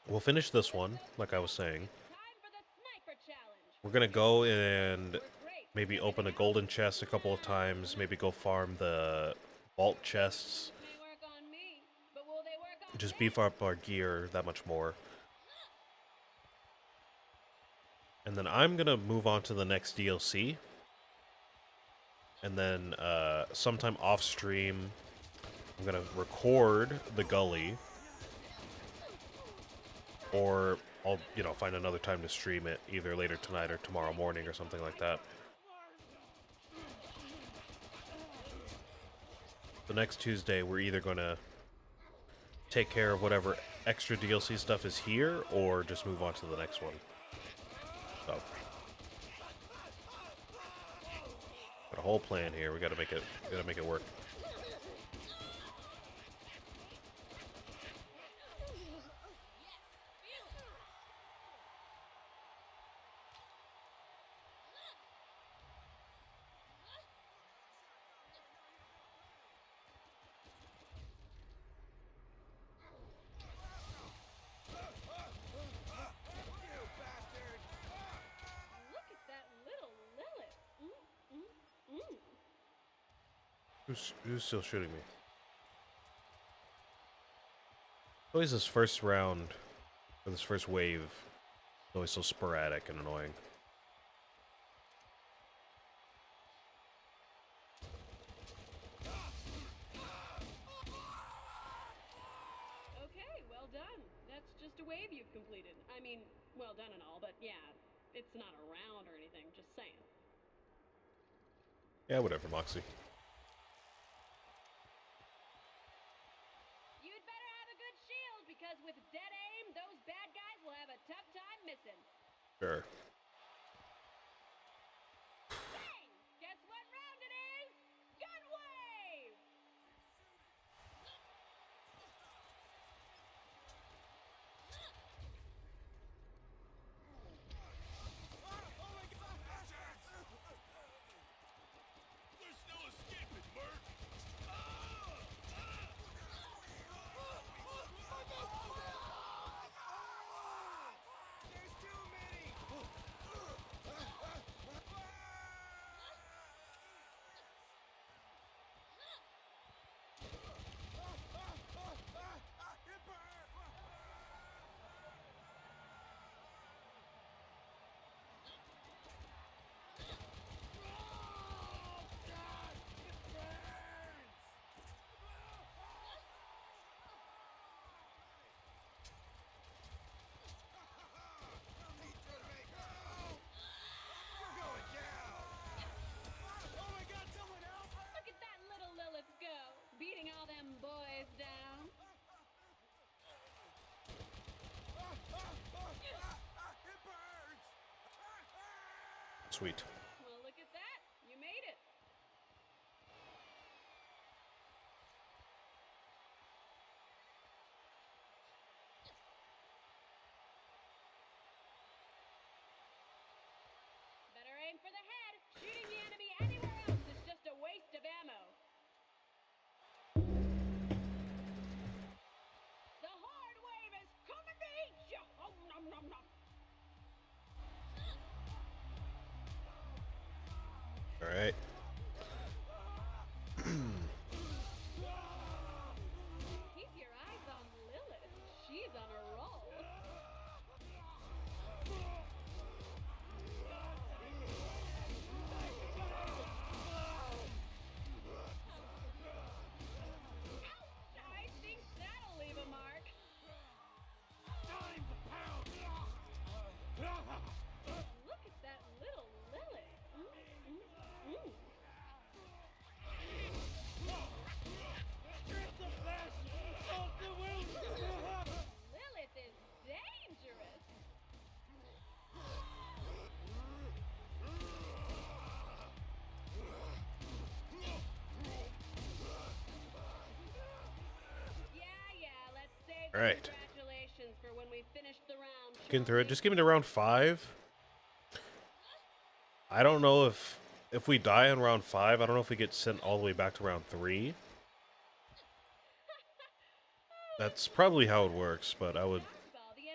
we'll finish this one, like I was saying. We're gonna go and maybe open a golden chest a couple of times, maybe go farm the vault chests, just beef up our gear that much more. And then I'm gonna move on to the next DLC. And then sometime off stream, I'm gonna record the Gully, or I'll find another time to stream it, either later tonight or tomorrow morning or something like that. The next Tuesday, we're either gonna take care of whatever extra DLC stuff is here, or just move on to the next one. So, got a whole plan here. We gotta make it work. Who's still shooting me? Always this first round, or this first wave, is always so sporadic and annoying. Okay, well done. That's just a wave you've completed. I mean, well done and all, but yeah, it's not a round or anything, just saying. Yeah, whatever, Moxie. You'd better have a good shield, because with dead aim, those bad guys will have a tough time missing. Sure. Hey! Guess what round it is? Gun wave! There's no escaping, Merc! There's too many! Beating all them boys down. It burns! Sweet. Well, look at that. You made it. Better aim for the head. Shooting the enemy anywhere else is just a waste of ammo. The horde wave is coming to eat you! Oh, nom, nom, nom. All right. Keep your eyes on Lilith. She's on a roll. Ouch! I think that'll leave a mark. Time to pound! Look at that little Lilith. Strip the flesh off the wound! Lilith is dangerous. Yeah, let's save All right. congratulations for when we finish the round. Getting through it. Just give me to round 5. I don't know if we die on round 5. I don't know if we get sent all the way back to round 3. That's probably how it works, but I would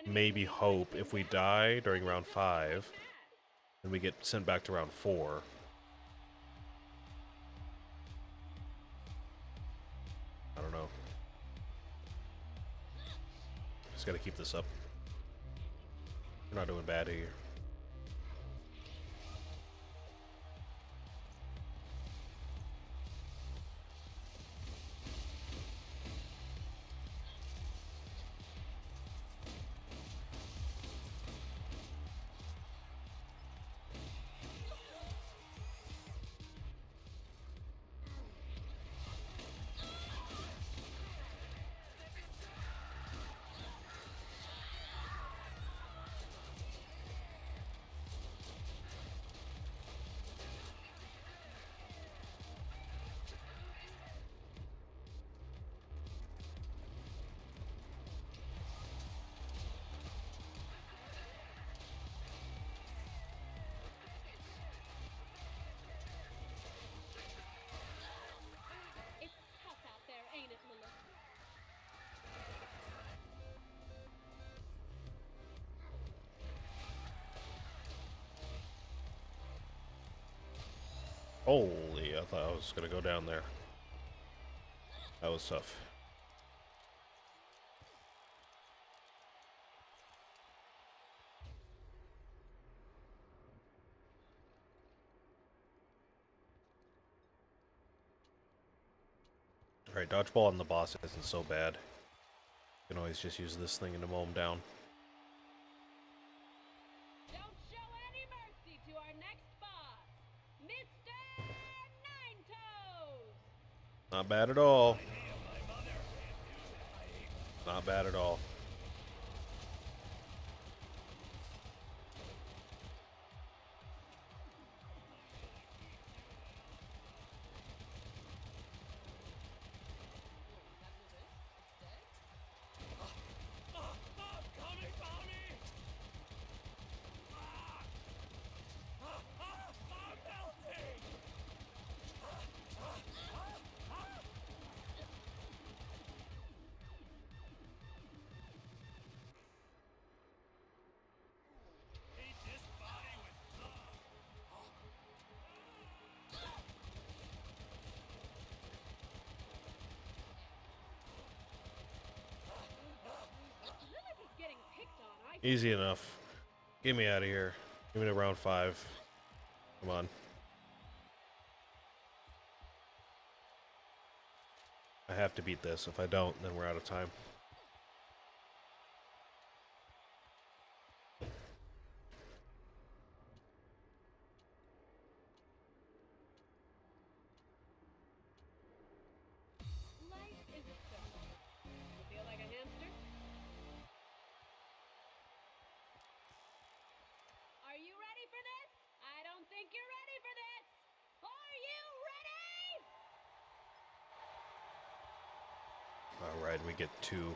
maybe hope if we die during round 5, then we get sent back to round 4. I don't know. Just gotta keep this up. We're not doing bad here. It's tough out there, ain't it, Lilith? Holy, I thought I was gonna go down there. That was tough. Alright, dodgeball on the boss isn't so bad. You can always just use this thing to mow him down. Don't show any mercy to our next boss, Mr. Nine Toes! Not bad at all. Not bad at all. Coming for me! I'm melting! Eat this body with love! Lilith is getting picked on, I Easy enough. Get me out of here. Give me to round 5. Come on. I have to beat this. If I don't, then we're out of time. Life is a circle. You feel like a hamster? Are you ready for this? I don't think you're ready for this! Are you ready? Alright, we get two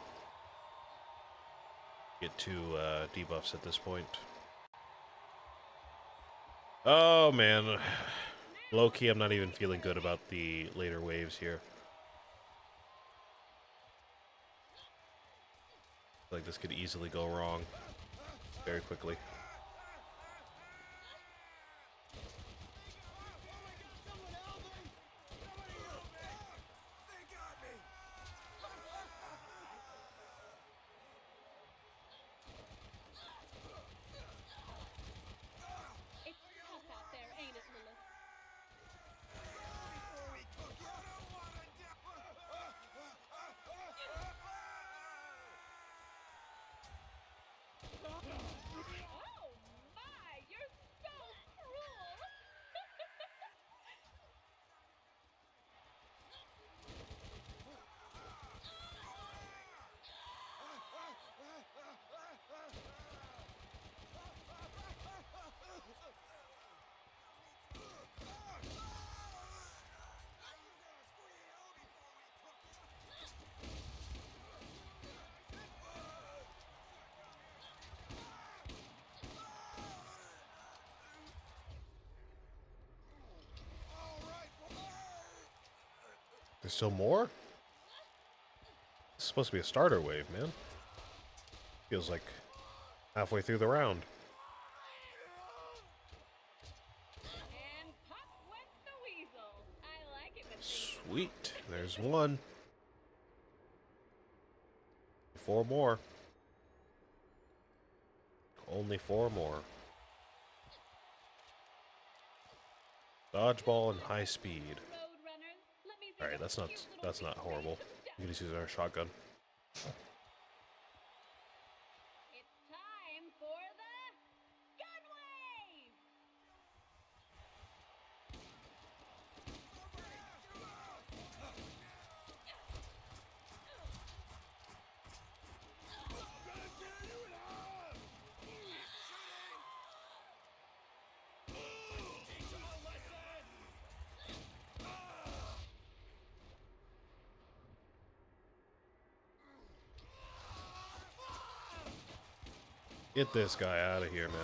debuffs at this point. Oh man. Low-key, I'm not even feeling good about the later waves here. Like this could easily go wrong very quickly. Someone help me! Somebody help me! They got me! It's tough out there, ain't it, Lilith? Before we cook you, I don't wanna Oh my, you're so cruel! There's still more? It's supposed to be a starter wave, man. Feels like Halfway through the round. And pop went the weasel. I like it when things Sweet. There's one. 4 more. Only 4 more. Dodgeball and high speed. Roadrunners. Let me see Alright, those cute little that's not feet horrible. ready to You can step. just use our shotgun. It's time for the gun wave. Get this guy out of here, man.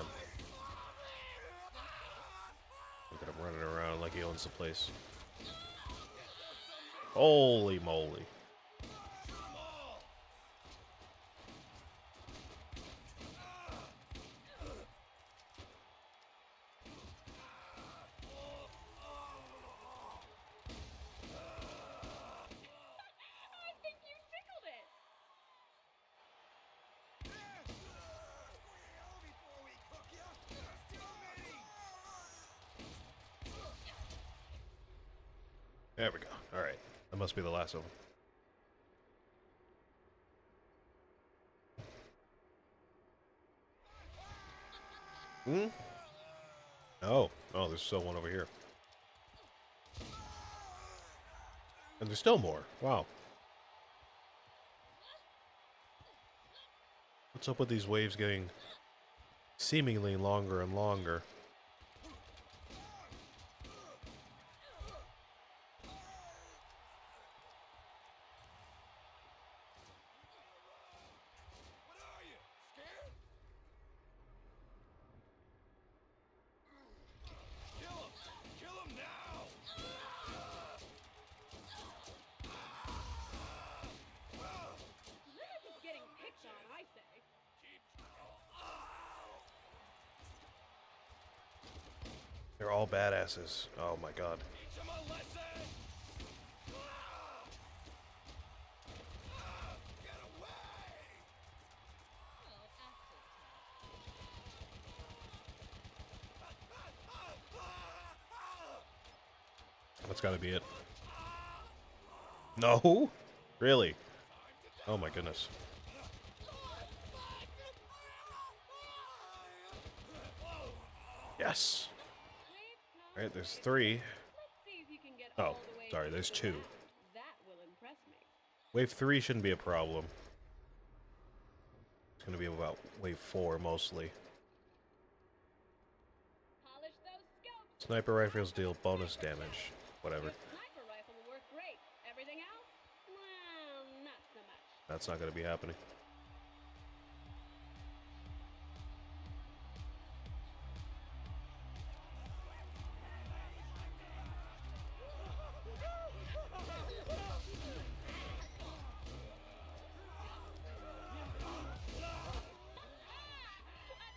Look at him running around like he owns the place. Holy moly. I think you tickled it. There we go. Alright. That must be the last of them. Oh. Oh, there's still one over here. And there's still more. Wow. What's up with these waves getting seemingly longer and longer? What are you? Scared? Kill him! Kill him now! Lilith is getting picked on, I say. They're all badasses. Oh my god. Teach him a lesson! Get away! That's gotta be it. No? Really? Oh my goodness. Yes! Alright, there's 3. Let's see if you can get Oh, all the way sorry, through there's the 2. round. That will impress me. Wave 3 shouldn't be a problem. It's gonna be about wave 4 mostly. Polish those scopes. Sniper rifles deal bonus damage. Whatever. Your sniper rifle will work great. Everything else? Well, not so much. That's not gonna be happening.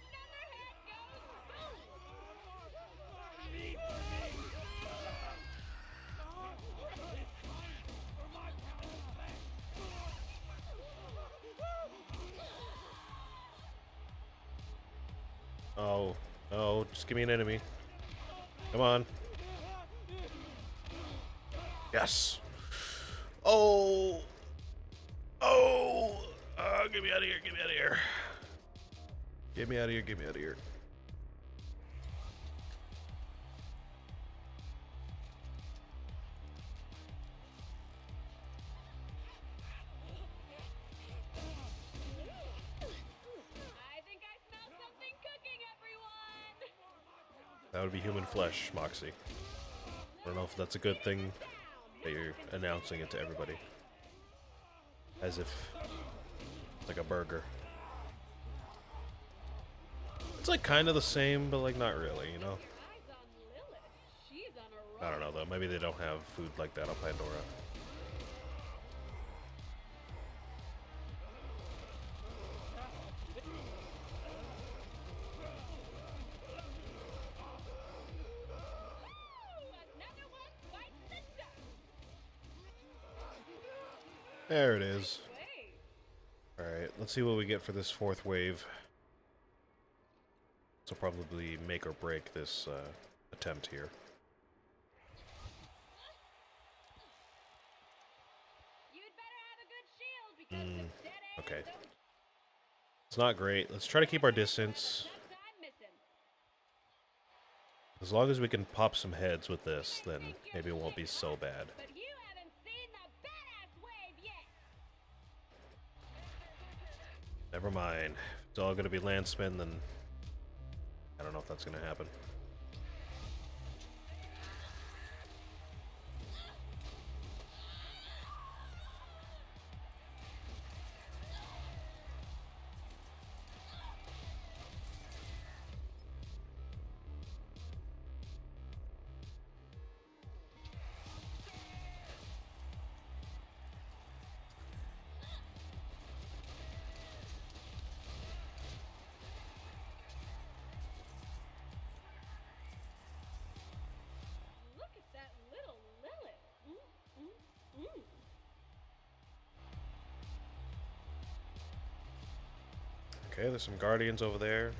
Another head goes Oh. Oh, just give me an enemy. Come on. Yes! Oh! Oh! Get me out of here, get me out of here. Get me out of here, get me out of here. I think I smell something cooking, everyone! That would be human flesh, Moxie. I don't know if that's a good thing that you're announcing it to everybody. As if it's like a burger. It's like kind of the same, but like not really, you know? Eyes on Lilith. She's on a I roll. don't know though, maybe they don't have food like that on Pandora. There it is. Wait. Alright, let's see what we get for this fourth wave. This will probably make or break this attempt here. You'd better have a good shield because the dead end Okay. don't It's not great. Let's try to keep our distance. that's I'm missing. As long as we can pop some heads with this, then maybe it won't be so bad. But you haven't seen the badass wave yet. Never mind. If it's all gonna be land spin, then I don't know if that's gonna happen. Look at that little Lilith. Okay, there's some guardians over there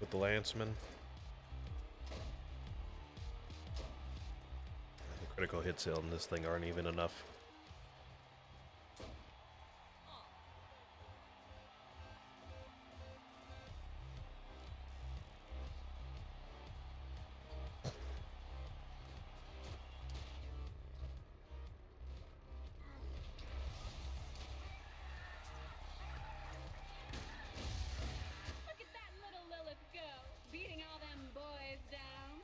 with the lancemen. The critical hits on this thing aren't even enough. Look at that little Lilith go, beating all them boys down.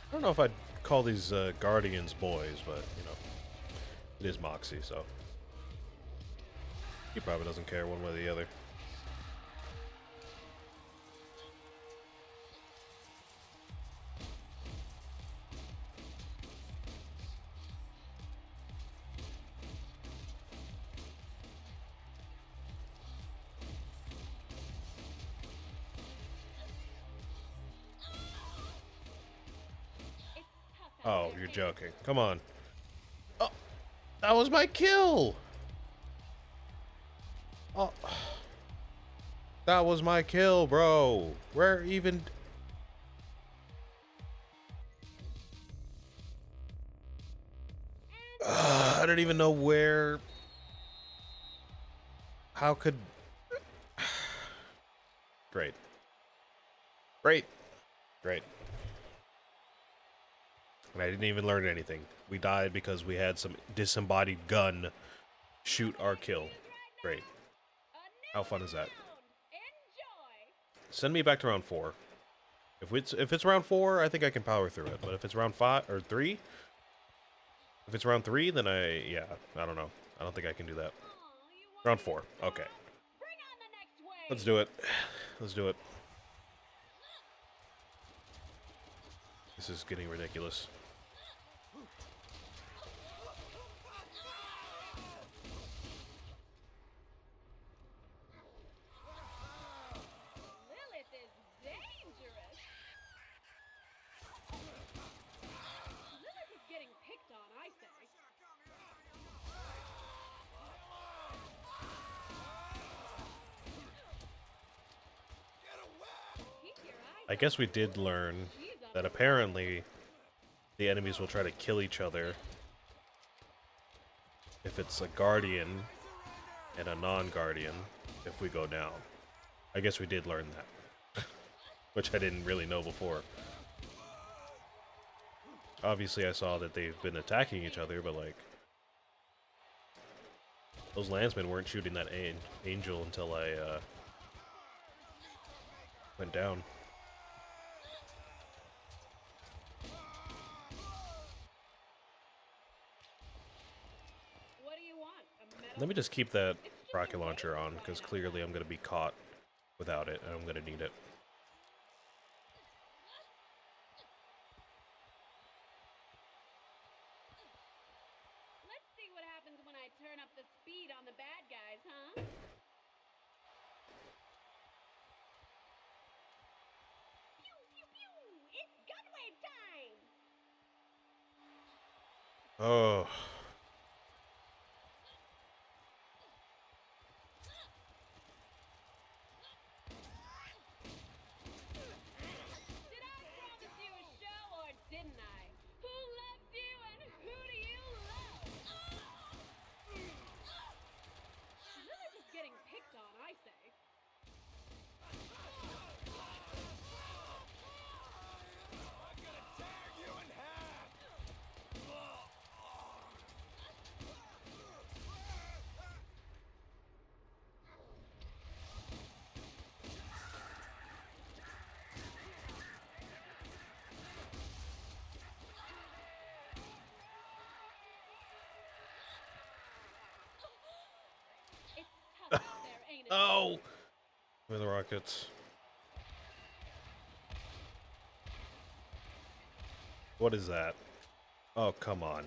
I don't know if I'd call these guardians boys, but you know, it is Moxie, so he probably doesn't care one way or the other. It's tough out Oh, there, you're baby. joking. Come on. Oh, that was my kill! Oh. That was my kill, bro. Where even... I don't even know where... How could... Great. Great. Great. And I didn't even learn anything. We died because we had some disembodied gun shoot our kill. Great. A new How fun is that? round. Enjoy. Send me back to round 4. If it's round 4, I think I can power through it. But if it's round 5 or 3, if it's round 3, then I don't know. I don't think I can do that. Aw, you want Round me to 4. stop? Okay. Bring on the next wave. Let's do it. Let's do it. This is getting ridiculous. Lilith is dangerous. Lilith is getting picked on, I say. Keep your eyes I guess we did learn that apparently the enemies will try to kill each other if it's a guardian and a non-guardian if we go down. I guess we did learn that, which I didn't really know before. Obviously I saw that they've been attacking each other, but like those landsmen weren't shooting that angel until I went down. What do you want? A medal? Let me just keep that It's just rocket a launcher wave on, right because now. clearly I'm going to be caught without it, and I'm going to need it. Let's see what happens when I turn up the speed on the bad guys, huh? Pew, pew, pew! It's gun wave time! Oh. Did I promise you a show or didn't I? Who loves you and who do you love? Lilith is getting picked on, I say. I'm gonna tear you in half! It's tough out there, ain't it? Oh! Where are the rockets? What is that? Oh, come on.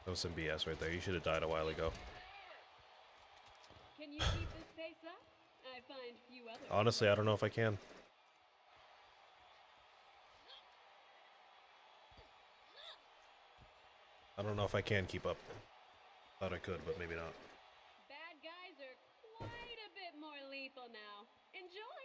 That was some BS right there. You should have died a while ago. Can you keep this pace up? I find few others. Honestly, I don't know if I can. I don't know if I can keep up. Thought I could, but maybe not. Bad guys are quite a bit more lethal now. Enjoy!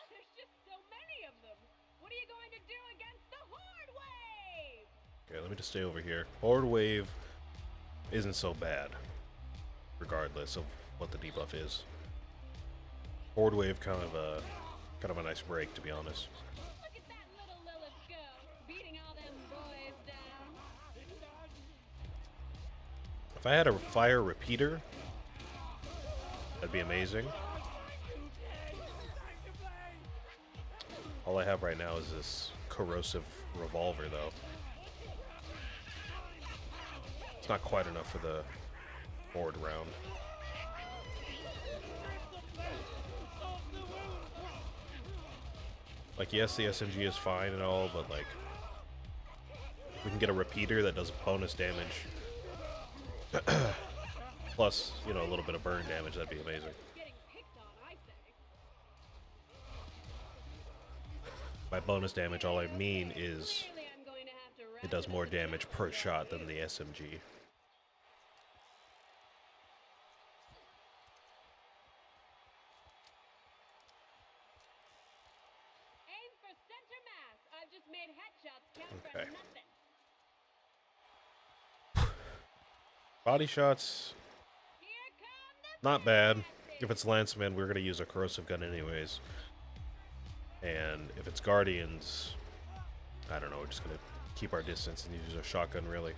There's just so many of them. What are you going to do against the Horde Wave? Okay, let me just stay over here. Horde Wave isn't so bad, regardless of what the debuff is. Horde Wave kind of a nice break, to be honest. Look at that little Lilith go, beating all them boys down. If I had a fire repeater, that'd be amazing. All I have right now is this corrosive revolver, though. It's not quite enough for the Horde round. Like, yes, the SMG is fine and all, but like, if we can get a repeater that does bonus damage, plus, you know, a little bit of burn damage, that'd be amazing. Getting picked on, I say. By bonus damage, all I mean is Clearly I'm going to have to it does more damage per shot than the SMG. Aim for center mass. I've just made headshots count for Okay. nothing. Body shots, Here come the not bad. badasses. If it's Lanceman, we're gonna use a corrosive gun anyways. And if it's Guardians, I don't know, we're just gonna keep our distance and use a shotgun, really.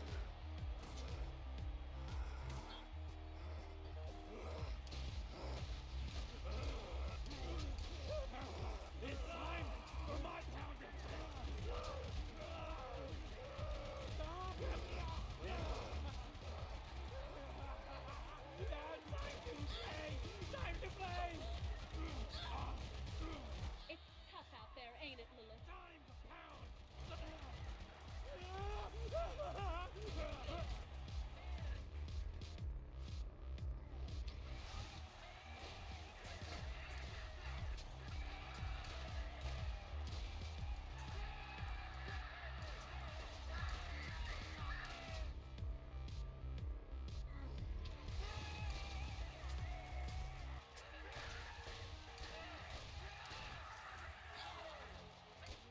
It's time for my pounding! Time to play! It's tough out there, ain't it, Lilith? Time to pound!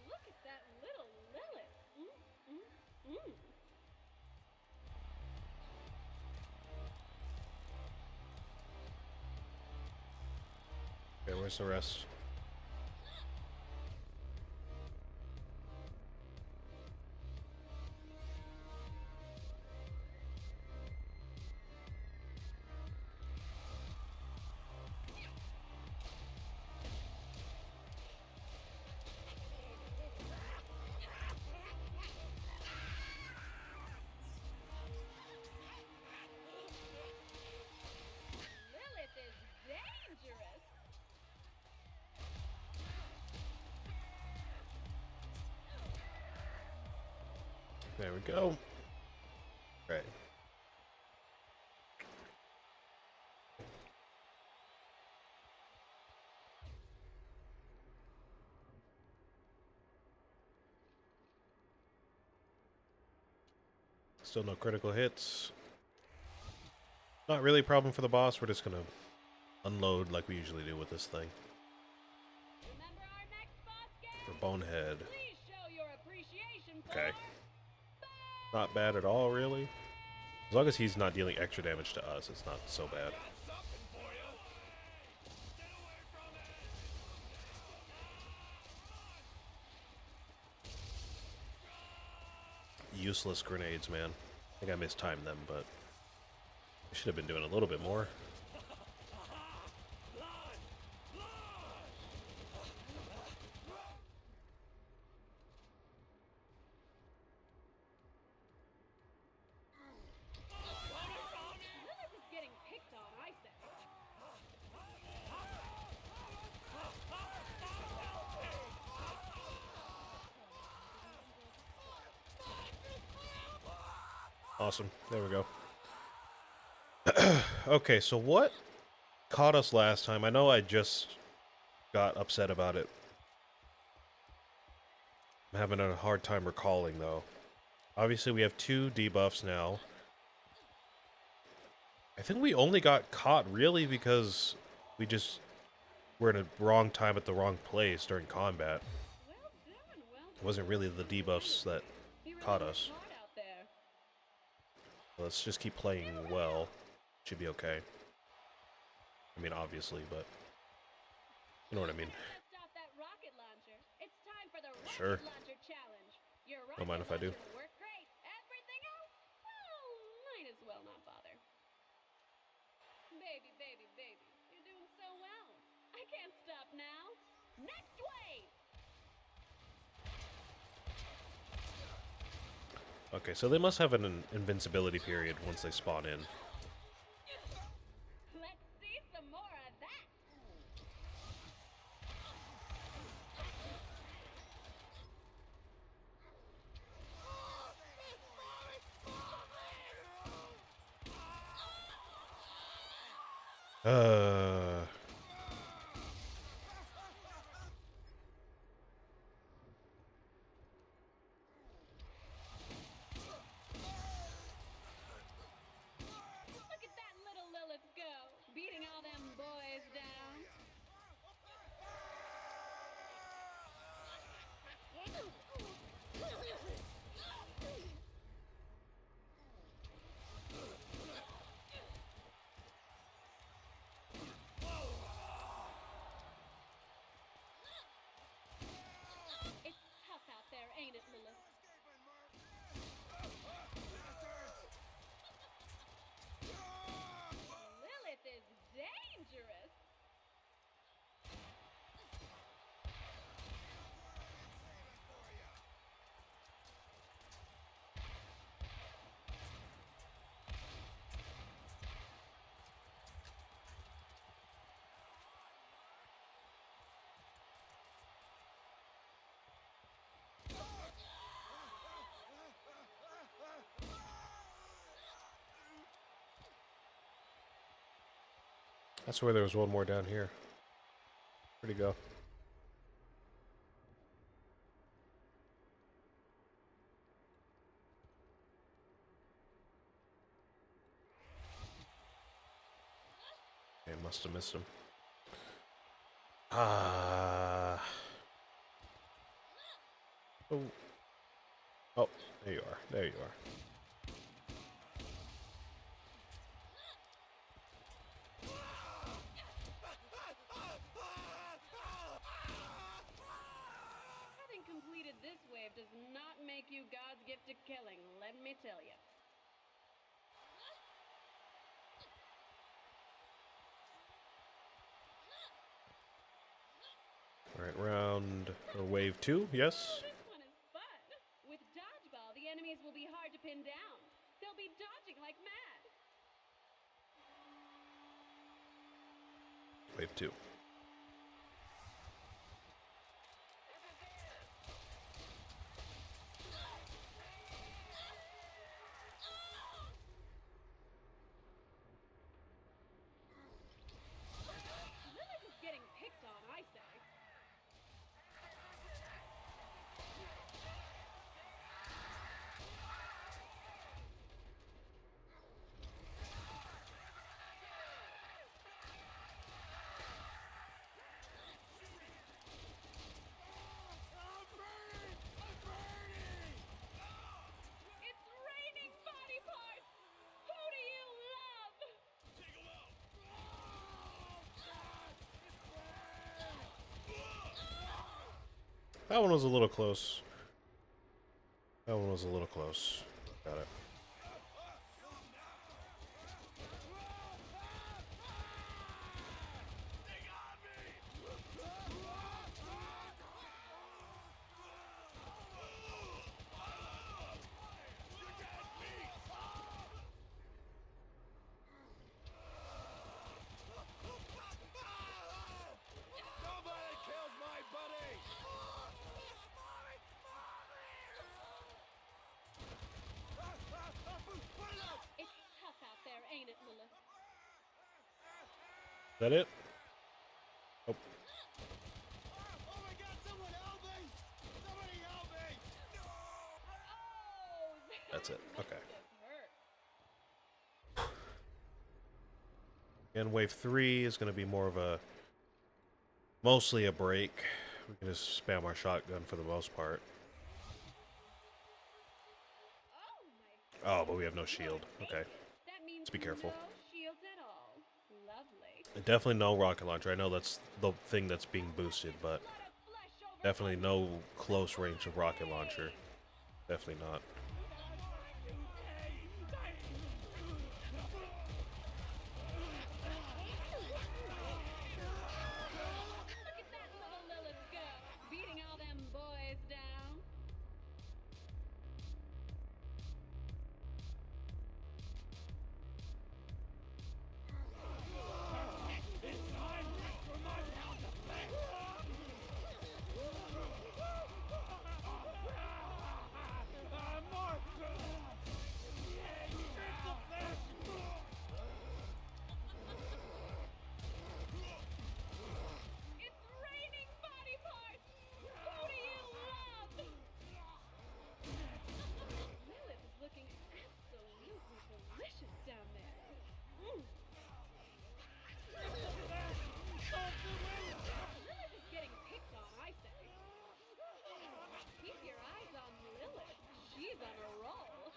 Look at that little Lilith. Okay, where's the rest? Lilith is dangerous. There we go. Right. Still no critical hits. Not really a problem for the boss. We're just gonna unload like we usually do with this thing. Remember our next boss For game? Bonehead. Please show your appreciation for Okay. Not bad at all, really. As long as he's not dealing extra damage to us, it's not so bad. Got something for you. Get away from it. Useless grenades, man. I think I mistimed them, but I should have been doing a little bit more. Lilith is getting picked on, I say. Awesome. There we go. Okay, so what caught us last time? I know I just got upset about it. I'm having a hard time recalling, though. Obviously, we have 2 debuffs now. I think we only got caught, really, because we just were in a wrong time at the wrong place during combat. Well done, well done. It wasn't really the debuffs that You really caught worked us. hard out there. Let's just keep playing well. Should be okay. I mean, obviously, but you know what I mean. Test off that rocket launcher. It's time for the rocket Sure. launcher challenge. Your rocket Don't mind if I do. launcher will work great. Everything else, well, might as well not bother. Baby, baby, baby, you're doing so well. I can't stop now. Next wave. Okay, so they must have an invincibility period once they spawn in. Let's see some more of that. Uh. Look at that little Lilith go, beating all them boys down. It's tough out there, ain't it, Lilith? Lilith is dangerous. I swear there was one more down here. Where'd he go? I must have missed him. Ah. Oh. Oh, there you are. There you are. Having completed this wave does not make you God's gift to killing, let me tell you. Alright, round or wave 2, yes? This one is fun. With dodgeball, the enemies will be hard to pin down. They'll be dodging like mad. Wave 2. Lilith is getting picked on, I say. That one was a little close. That one was a little close. Got it. Nobody kills my buddy! It's tough out there, ain't it, Lilith? Is that it? Oh, Oh my god, someone help me! Somebody help me! Oh, that's it. that Okay. just hurt. And wave 3 is going to be more of a, mostly a break. We can just spam our shotgun for the most part. Oh my. Oh, but we have no shield. Okay. That means Let's be careful. no shields at all. Lovely. Definitely no rocket launcher. I know that's the thing that's being boosted, but Lot of flesh over definitely no close range of rocket launcher. Definitely not. Look at that little Lilith go, beating all them boys down. It's raining body parts. Who do you love? Lilith is looking absolutely delicious down there. Lilith is getting picked on, I say. Keep your eyes on Lilith. She's on a roll.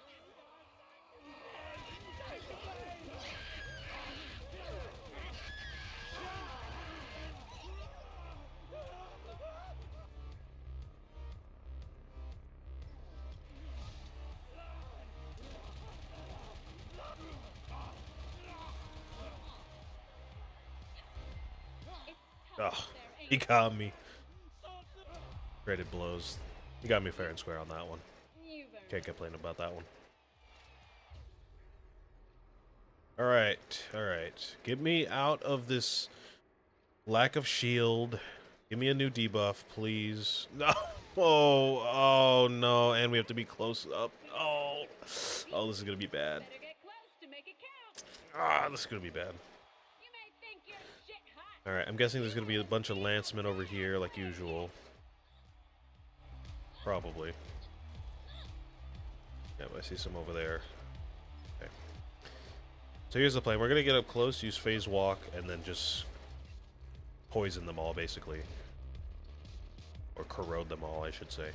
It's tough Oh, out there, ain't he it? got me. Graded blows. He got me fair and square on that one. You've earned Can't complain about that one. Alright, alright. Get me out of this lack of shield. Give me a new debuff, please. No. Oh, oh no. And we have to be close up. Oh. Oh, this is gonna be bad. better get close to make it count. Ah, this is gonna be bad. You may think you're shit hot. Alright, I'm guessing there's gonna be a bunch of lancemen over here, like usual. Probably. Yep, I see some over there. Okay. So here's the plan. We're gonna get up close, use phase walk, and then just poison them all, basically. Or corrode them all, I should say.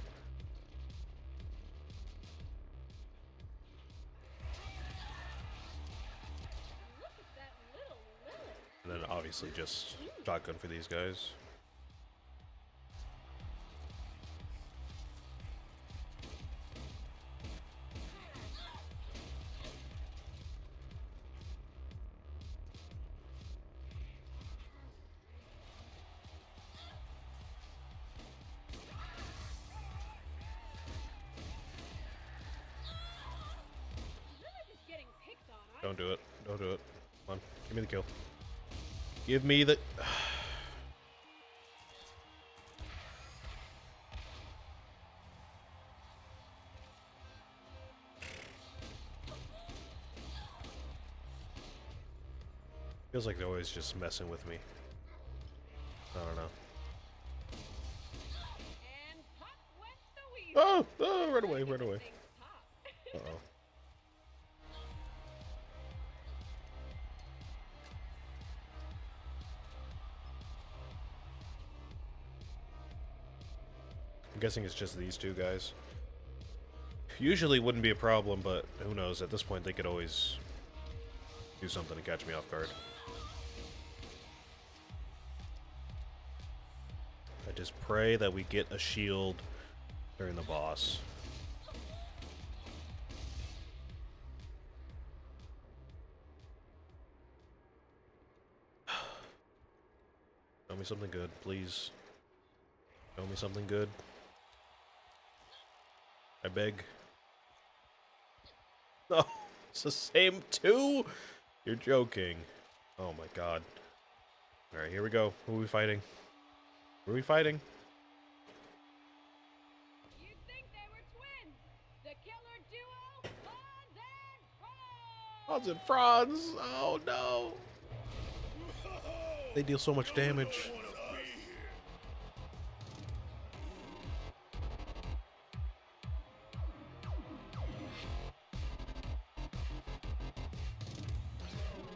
Look at that little Lilith. And then obviously just shotgun for these guys. Lilith is getting picked on. Don't do it. Don't do it. Come on. Give me the kill. Give me the... Feels like they're always just messing with me. I don't know. And pop went the weasel. Oh! Oh! Run away, run away. Things pop. Uh-oh. I'm guessing it's just these two guys. Usually wouldn't be a problem, but who knows? At this point, they could always do something to catch me off guard. I just pray that we get a shield during the boss. Show me something good, please. Show me something good. I beg. No, it's the same two? You're joking. Oh my god. Alright, here we go. Who are we fighting? Who are we fighting? You'd think they were twins! The killer duo, Hans and Franz! Franz and Franz! Oh no! They deal so much damage.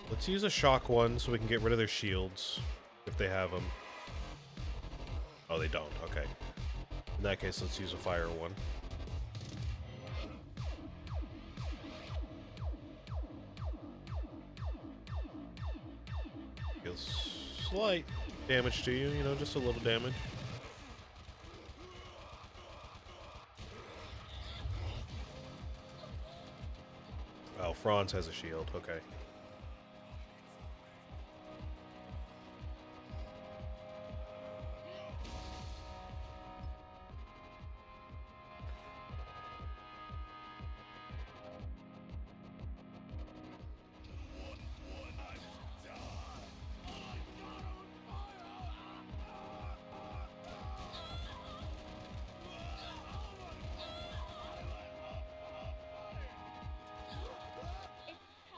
Let's use a shock one so we can get rid of their shields, if they have them. Oh, they don't. Okay. In that case, let's use a fire one. Deals slight damage to you, you know, just a little damage. Oh, Franz has a shield. Okay.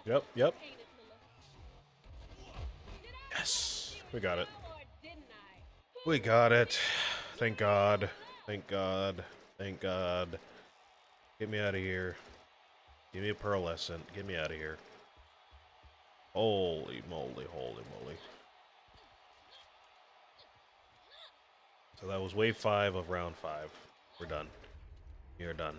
Yep, yep. Yes, we got it. We got it. Thank God. Thank God. Thank God. Get me out of here. Give me a pearlescent. Get me out of here. Holy moly, holy moly. So that was wave 5 of round 5. We're done. We are done.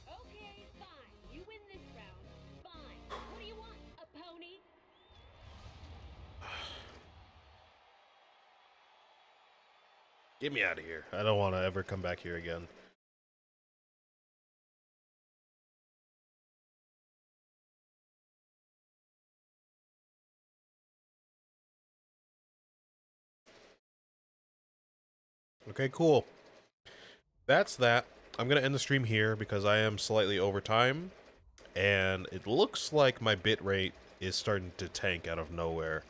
Okay, fine. You win this round. Fine. What do you want? A pony? Get me out of here. I don't want to ever come back here again. Okay, cool. That's that. I'm going to end the stream here because I am slightly over time. And it looks like my bitrate is starting to tank out of nowhere.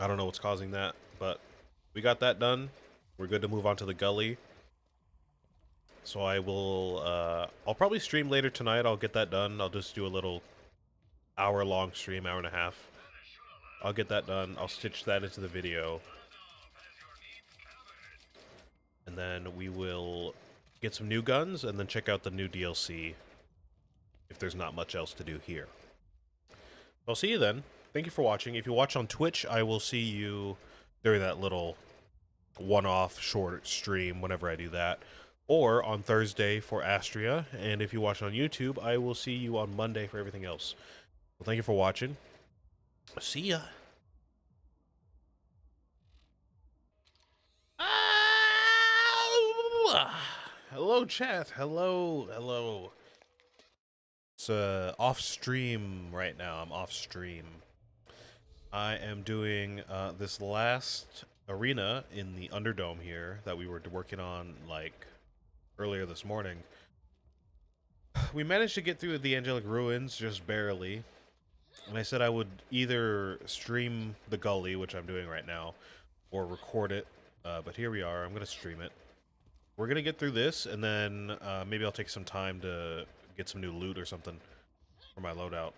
I don't know what's causing that, but we got that done. We're good to move on to the Gully. So I will, I'll probably stream later tonight. I'll get that done. I'll just do a little hour-long stream, hour and a half. I'll get that done. I'll stitch that into the video. And then we will get some new guns and then check out the new DLC if there's not much else to do here. I'll see you then. Thank you for watching. If you watch on Twitch, I will see you during that little one-off short stream whenever I do that. Or on Thursday for Astria. And if you watch on YouTube, I will see you on Monday for everything else. Well, thank you for watching. See ya. Hello, chat. Hello, hello. It's off stream right now. I'm off stream. I am doing this last arena in the Underdome here that we were working on like earlier this morning. We managed to get through the Angelic Ruins just barely. And I said I would either stream the Gully, which I'm doing right now, or record it. But here we are. I'm going to stream it. We're going to get through this, and then maybe I'll take some time to get some new loot or something for my loadout.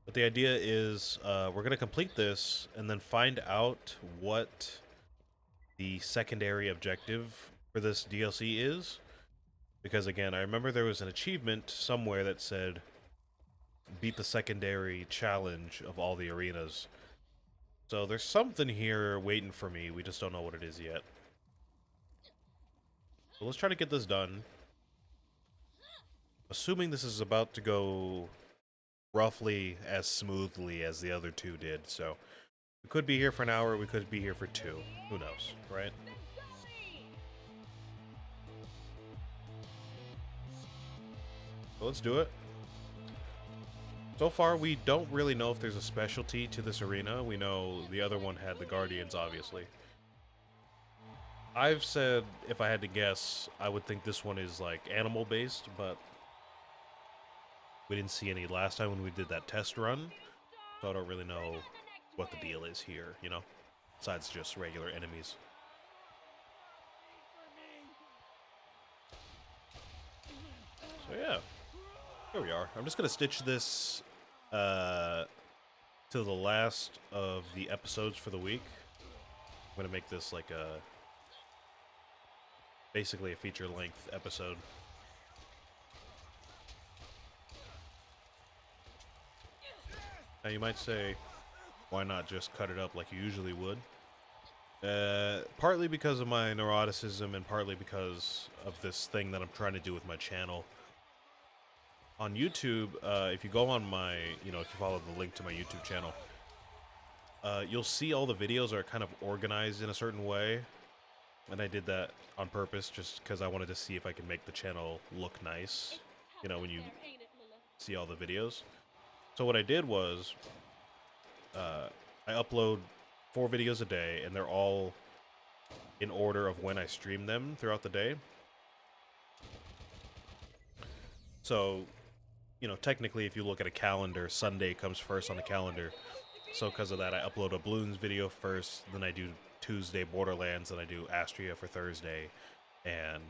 But the idea is we're going to complete this and then find out what the secondary objective for this DLC is. Because, again, I remember there was an achievement somewhere that said beat the secondary challenge of all the arenas. So there's something here waiting for me. We just don't know what it is yet. So let's try to get this done. Assuming this is about to go roughly as smoothly as the other two did. So we could be here for an hour, we could be here for two. Who knows, right? The Gully! So let's do it. So far, we don't really know if there's a specialty to this arena. We know the other one had the Guardians, obviously. I've said, if I had to guess, I would think this one is like animal-based, but we didn't see any last time when we did that test run, so I don't really know what the deal is here, you know? Besides just regular enemies. So yeah, here we are. I'm just gonna stitch this to the last of the episodes for the week. I'm gonna make this like basically a feature-length episode. Now you might say, why not just cut it up like you usually would? Partly because of my neuroticism and partly because of this thing that I'm trying to do with my channel. On YouTube, if you go on my, if you follow the link to my YouTube channel, you'll see all the videos are kind of organized in a certain way. And I did that on purpose just because I wanted to see if I could make the channel look nice, when you see all the videos. So what I did was, I upload 4 videos a day, and they're all in order of when I stream them throughout the day. So, technically, if you look at a calendar, Sunday comes first on the calendar. So because of that, I upload a Bloons video first, then I do Tuesday Borderlands, then I do Astria for Thursday, and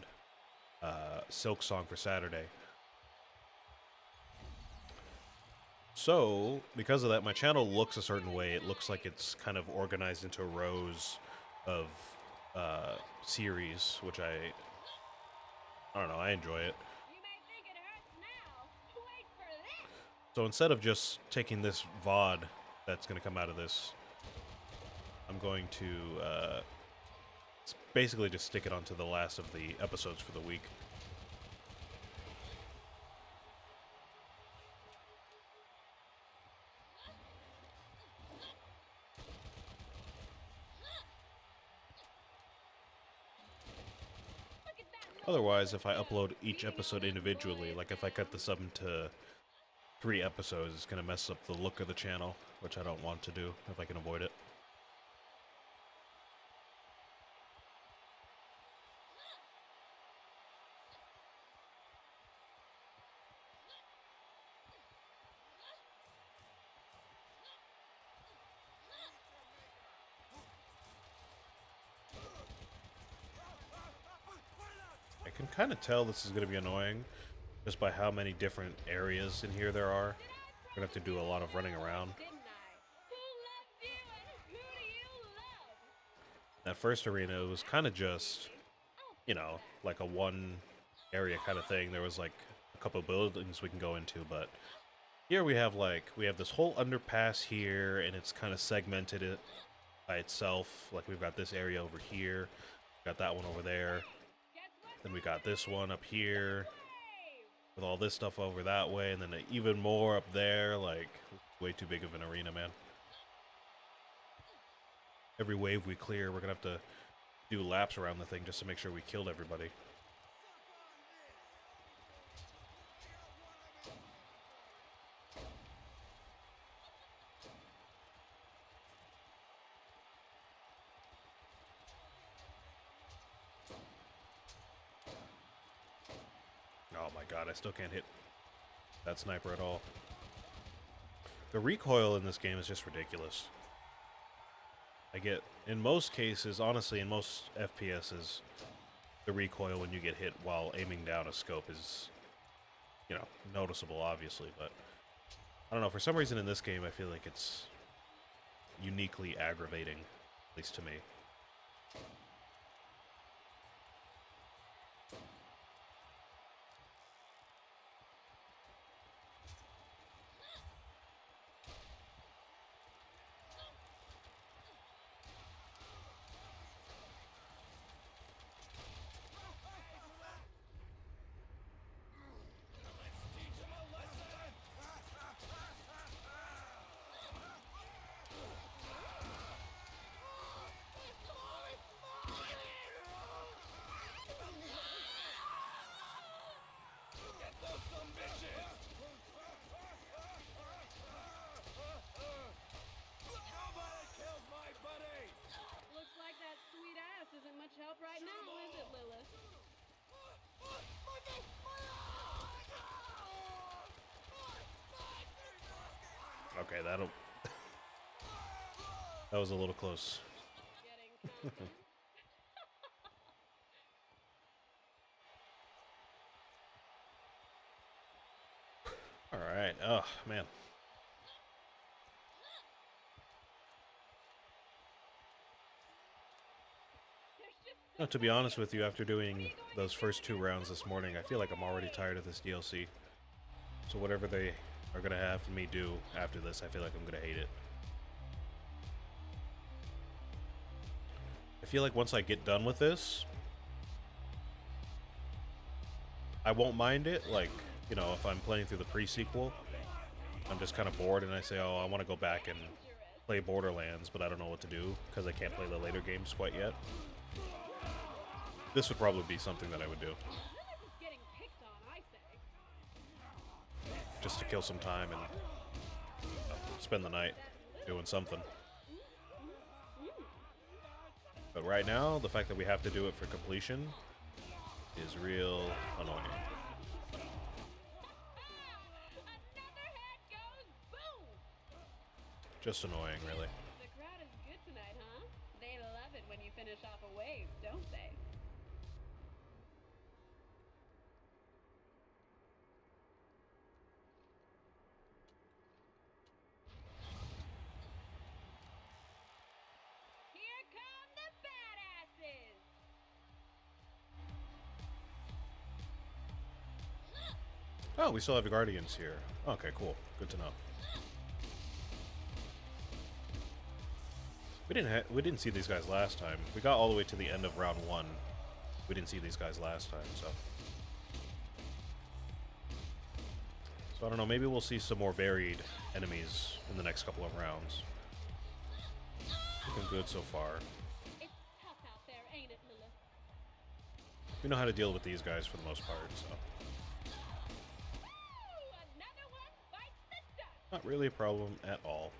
Silk Song for Saturday. So, because of that, my channel looks a certain way. It looks like it's kind of organized into rows of series, which I don't know, I enjoy it. You may think it hurts now. Wait for this! So instead of just taking this VOD that's going to come out of this, I'm going to basically just stick it onto the last of the episodes for the week. Otherwise, if I upload each episode individually, like if I cut this up into 3 episodes, it's going to mess up the look of the channel, which I don't want to do if I can avoid it. I can kind of tell this is going to be annoying just by how many different areas in here there are. We're going to have to do a lot of running around. Didn't I? Who loves you and who do you love? That first arena was kind of just, like a one area kind of thing. There was like a couple of buildings we can go into, but here we have this whole underpass here, and it's kind of segmented it by itself. Like we've got this area over here, got that one over there. Then we got this one up here with all this stuff over that way, and then even more up there. Like, way too big of an arena, man. Every wave we clear, we're gonna have to do laps around the thing just to make sure we killed everybody. Oh my god, I still can't hit that sniper at all. The recoil in this game is just ridiculous. In most cases, honestly, in most FPSs, the recoil when you get hit while aiming down a scope is, noticeable, obviously, but I don't know, for some reason in this game I feel like it's uniquely aggravating, at least to me. Okay, that'll... That was a little close. Getting confident? Alright, oh, man. There's just No, so to be many honest of with you, them. after What are doing you going to those do first 2 now? rounds this morning, I feel like I'm already tired of this DLC. So whatever they are gonna have me do after this, I feel like I'm gonna hate it. I feel like once I get done with this, I won't mind it. Like, you know, if I'm playing through the pre-sequel, I'm just kind of bored and I say, oh, I want to go back and Dangerous. play Borderlands, but I don't know what to do because I can't play the later games quite yet. This would probably be something that I would do, None of this getting picked on, I say. just to kill some time and spend the night doing something. But right now, the fact that we have to do it for completion is real annoying. Another head goes boom! Just annoying, really. The crowd is good tonight, huh? They love it when you finish off a wave, don't they? Here come the badasses! Oh, we still have the Guardians here. Okay, cool. Good to know. We didn't see these guys last time. We got all the way to the end of round 1. We didn't see these guys last time, so. So I don't know, maybe we'll see some more varied enemies in the next couple of rounds. Looking good so far. It's tough out there, ain't it, Lilith? We know how to deal with these guys for the most part, so. Ooh, another one bites the dust! Not really a problem at all.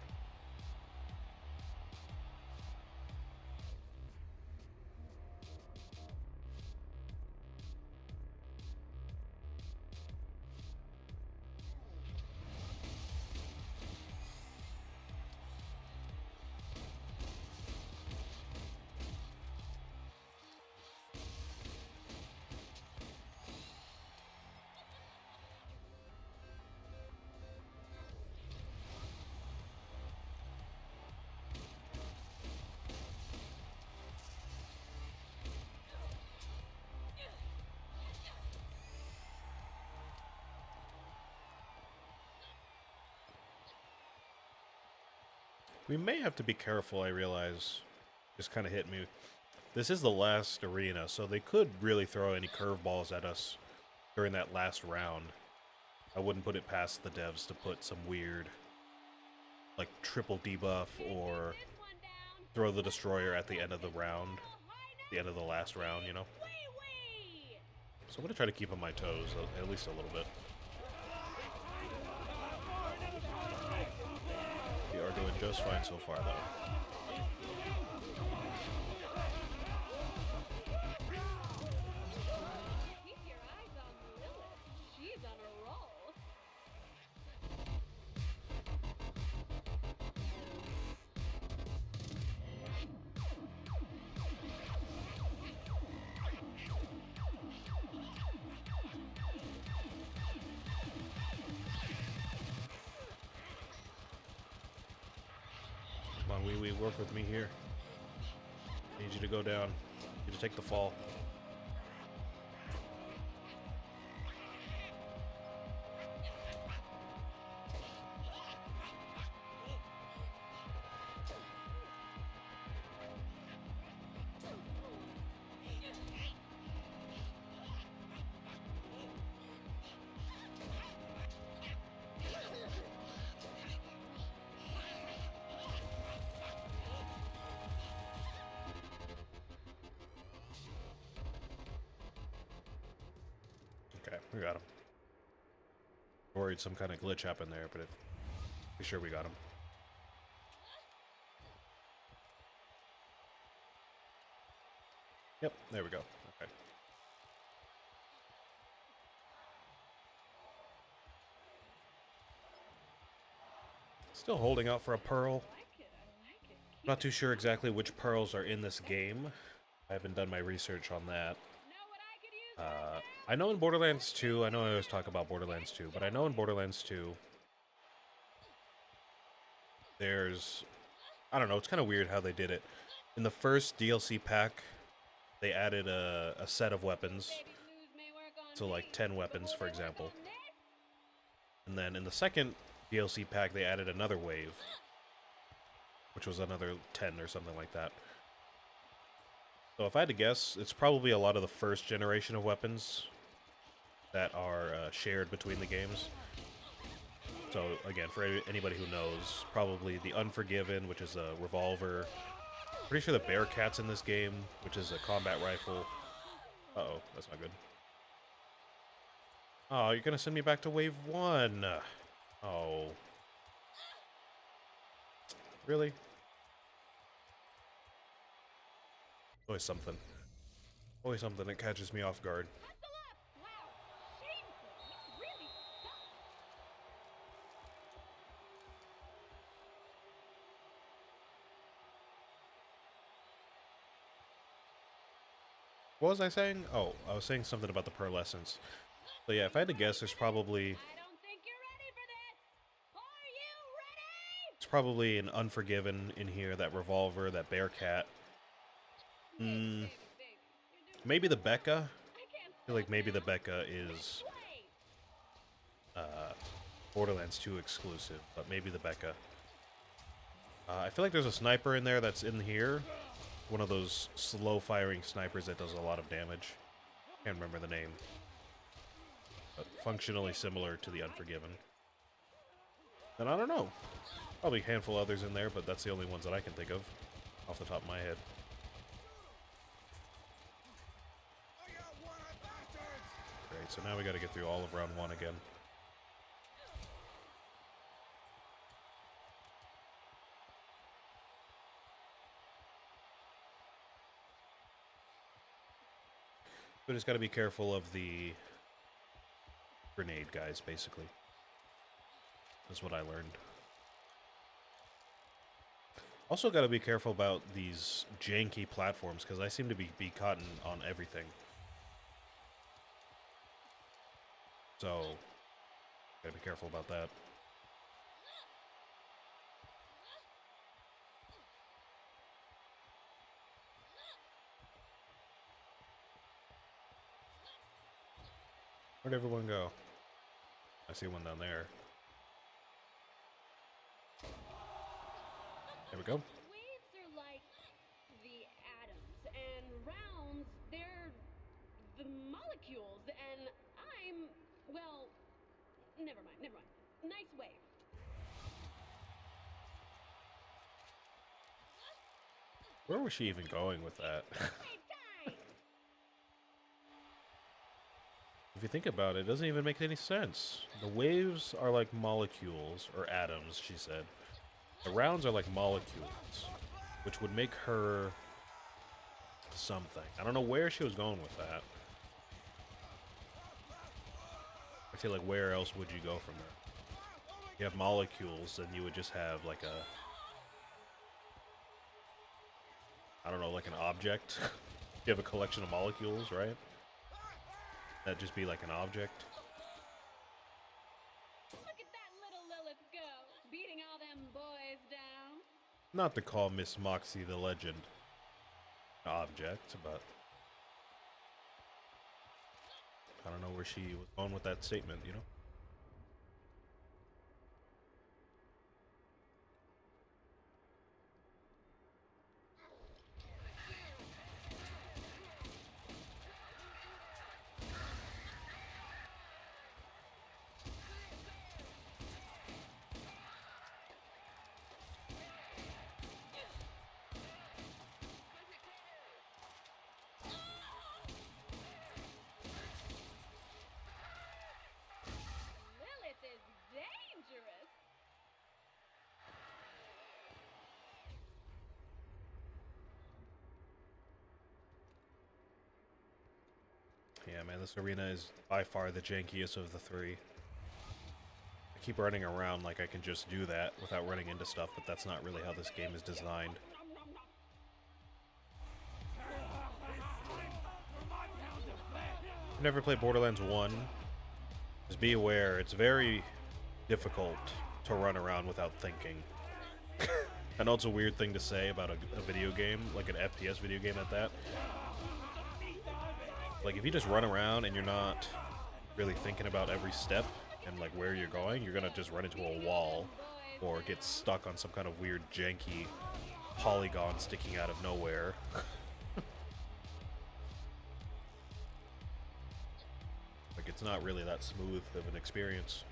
We may have to be careful, I realize. Just kind of hit me. This is the last arena, so they could really throw any curveballs at us during that last round. I wouldn't put it past the devs to put some weird, like, triple debuff or This one down! throw the destroyer at the end of the round. The end of the last round, you know? Wee-wee! So I'm going to try to keep on my toes, at least a little bit. We are doing just fine so far, though. Keep your eyes on Lilith. She's on a roll. Come on, Wee Wee, work with me here. Need you to go down. Need to take the fall. Okay, we got him. Worried some kind of glitch happened there, but be sure we got him. Yep, there we go. Okay. Still holding out for a pearl. I like it. I like it. Not too sure exactly which pearls are in this game. I haven't done my research on that. Know what I could use right now? I know in Borderlands 2, I know I always talk about Borderlands 2, but I know in Borderlands 2, there's, I don't know, it's kind of weird how they did it. In the first DLC pack, they added a set of weapons, Baby blues may work on so like me, 10 but weapons, will for they work example. on this? And then in the second DLC pack, they added another wave, which was another 10 or something like that. So if I had to guess, it's probably a lot of the first generation of weapons that are shared between the games. So again, for anybody who knows, probably the Unforgiven, which is a revolver. Pretty sure the Bearcat's in this game, which is a combat rifle. Uh-oh, that's not good. Oh, you're gonna send me back to wave 1. Oh. Really? Always something. Always something that catches me off guard. Hustle up! Wow, shameful. You really suck. What was I saying? Oh, I was saying something about the pearlescence. So yeah, if I had to guess, there's probably... I don't think you're ready for this. Are you ready? It's probably an Unforgiven in here, that revolver, that Bearcat. Baby, baby. You're doing Maybe the Becca? I can't I feel like stop maybe the now. Becca is Wait. Borderlands 2 exclusive, but maybe the Becca. I feel like there's a sniper in there that's in here. One of those slow-firing snipers that does a lot of damage. Can't remember the name. But functionally similar to the Unforgiven. And I don't know. Probably a handful others in there, but that's the only ones that I can think of off the top of my head. I got one of bastards! Great, so now we gotta get through all of round 1 again. We just gotta be careful of the grenade guys, basically. That's what I learned. Also gotta be careful about these janky platforms, because I seem to be caught on everything. So, gotta be careful about that. Where'd everyone go? I see one down there. There we go. Waves are like the atoms, and rounds, they're the molecules, and I'm, well, never mind, never mind. Nice wave. Where was she even going with that? Wave time! If you think about it, it doesn't even make any sense. The waves are like molecules, or atoms, she said. The rounds are like molecules, which would make her something. I don't know where she was going with that. I feel like where else would you go from there? You have molecules, then you would just have like a... I don't know, like an object. You have a collection of molecules, right? That'd just be like an object. Look at that little Lilith go, beating all them boys down. Not to call Miss Moxie the legend object, but I don't know where she was going with that statement, you know? Lilith is dangerous. Yeah, man, this arena is by far the jankiest of the three. I keep running around like I can just do that without running into stuff, but that's not really how this game is designed. If you never played Borderlands 1, just be aware it's very difficult to run around without thinking. I know it's a weird thing to say about a video game, like an FPS video game at that. Like, if you just run around and you're not really thinking about every step and, like, where you're going, you're gonna just run into a wall or get stuck on some kind of weird, janky polygon sticking out of nowhere. Like, it's not really that smooth of an experience.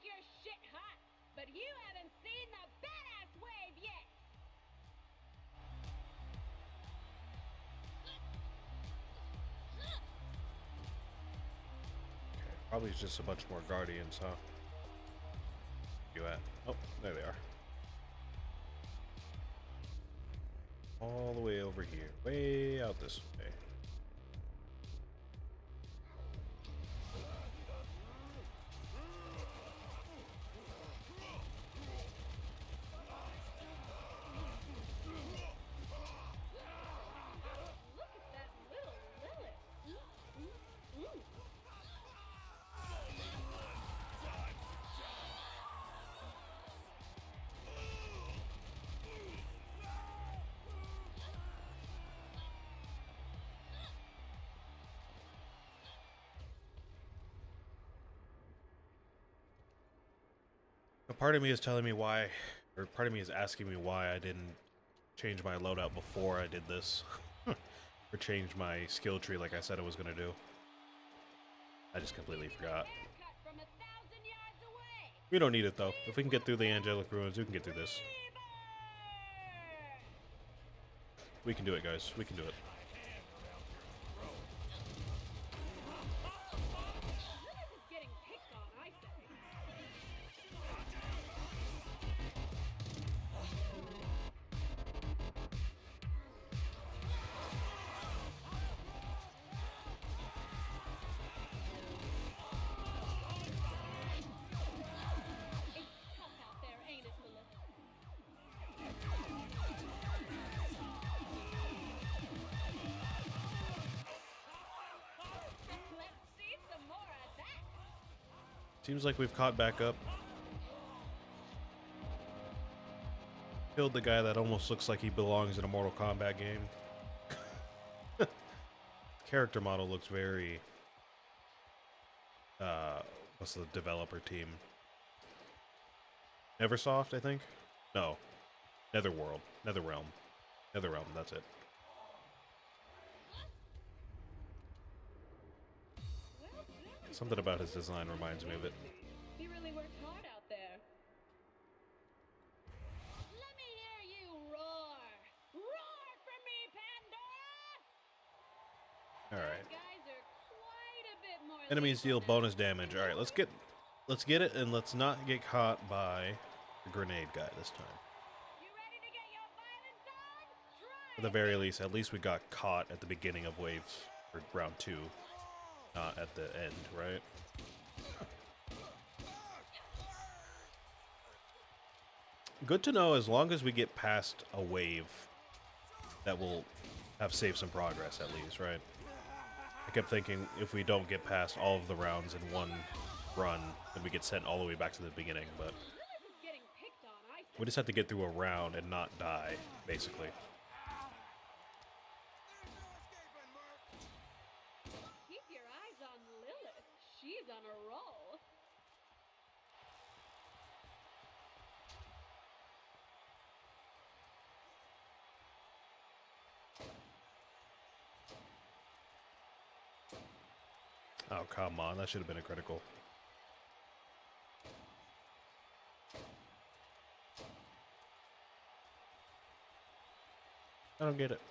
You're shit hot, but you haven't seen the badass wave yet. Okay, probably just a bunch more guardians, huh? You at? Oh, there they are. All the way over here, way out this way. A part of me is telling me why, or part of me is asking me why I didn't change my loadout before I did this. Or change my skill tree like I said I was going to do. I just completely forgot. We don't need it though. If we can get through the Angelic ruins, we can get through this. We can do it, guys. We can do it. Seems like we've caught back up. Killed the guy that almost looks like he belongs in a Mortal Kombat game. Character model looks very... what's the developer team? Neversoft, I think? No. Netherworld. Netherrealm. Netherrealm, that's it. Something about his design reminds me of it. You really worked hard out there. Let me hear you roar! Roar for me, Pandora! Alright. Guys are quite a bit more Enemies deal bonus damage. Alright, let's get it and let's not get caught by the grenade guy this time. You ready to get your violence on? Try At the very least, at least we got caught at the beginning of wave or round 2. Not at the end, right? Good to know, as long as we get past a wave, that will have saved some progress at least, right? I kept thinking if we don't get past all of the rounds in one run, then we get sent all the way back to the beginning, but we just have to get through a round and not die, basically. Keep your eyes on Lilith. She's on a roll. Oh, come on. That should have been a critical. I don't get it.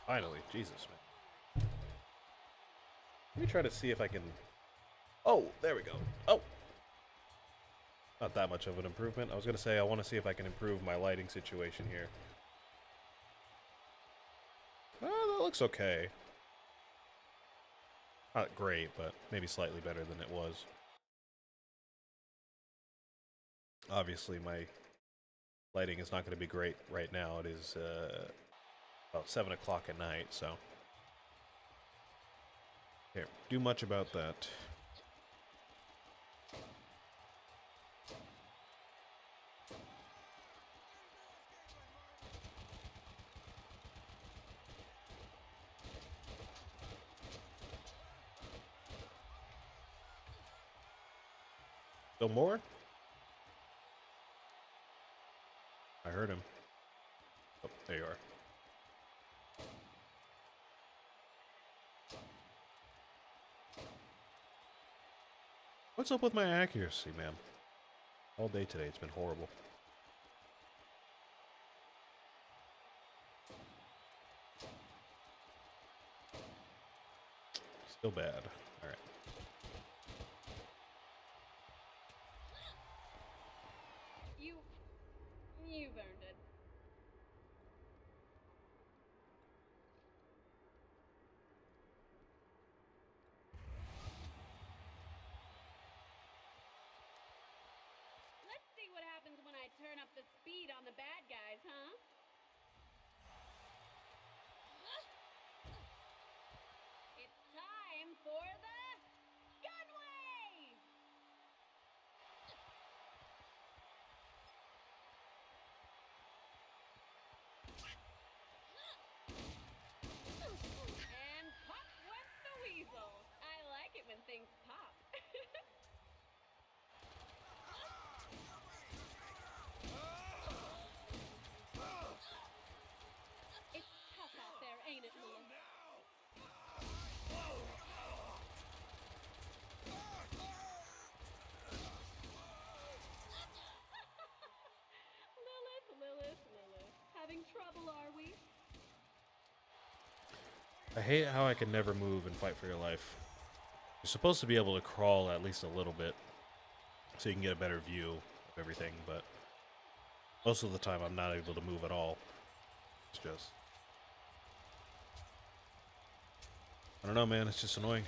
Finally. Jesus, man. Let me try to see if I can... Oh, there we go. Oh! Not that much of an improvement. I was going to say I want to see if I can improve my lighting situation here. Oh, that looks okay. Not great, but maybe slightly better than it was. Obviously, my lighting is not going to be great right now. It is about 7 o'clock at night, so... Can't do much about that. Still more? I heard him. Oh, there you are. What's up with my accuracy, man? All day today, it's been horrible. Still bad. Alright. You've earned it. Let's see what happens when I turn up the speed on the bad guys, huh? It's time for the gun wave! And pop went the weasel. I like it when things pop. It's tough out there, ain't it, Lilith? Lilith. Having trouble, are we? I hate how I can never move and fight for your life. You're supposed to be able to crawl at least a little bit, so you can get a better view of everything, but most of the time I'm not able to move at all. It's just... I don't know, man, it's just annoying.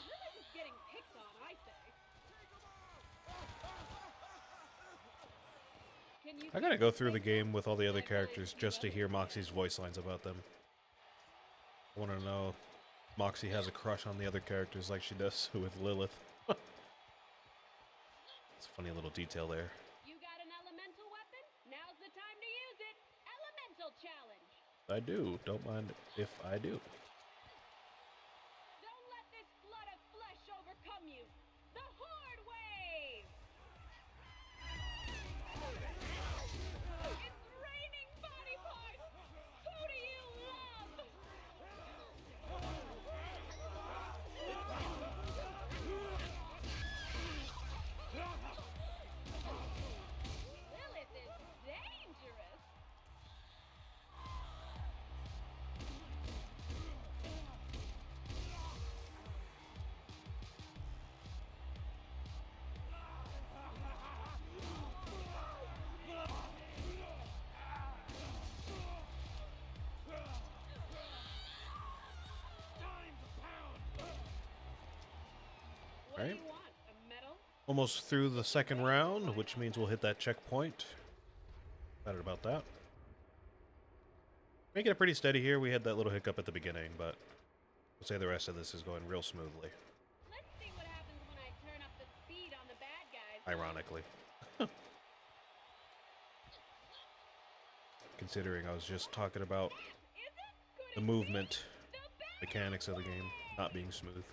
Lilith is getting picked on, I say. I gotta go through the game with all the other characters just to hear Moxie's voice lines about them. I want to know if Moxie has a crush on the other characters like she does with Lilith. It's a funny little detail there. You got an elemental weapon? Now's the time to use it. Elemental challenge. I do. Don't mind if I do. Don't let this flood of flesh overcome you. The Horde Wave! It's raining body parts! Who do you love? Lilith is dangerous. What Right. do you want? A medal? Almost through the second round, which means we'll hit that checkpoint. Excited about that. Making it pretty steady here. We had that little hiccup at the beginning, but we'll say the rest of this is going real smoothly. Let's see what happens when I turn up the speed on the bad guys. Ironically. considering I was just talking about Isn't the gonna movement be the best. mechanics of the game not being smooth.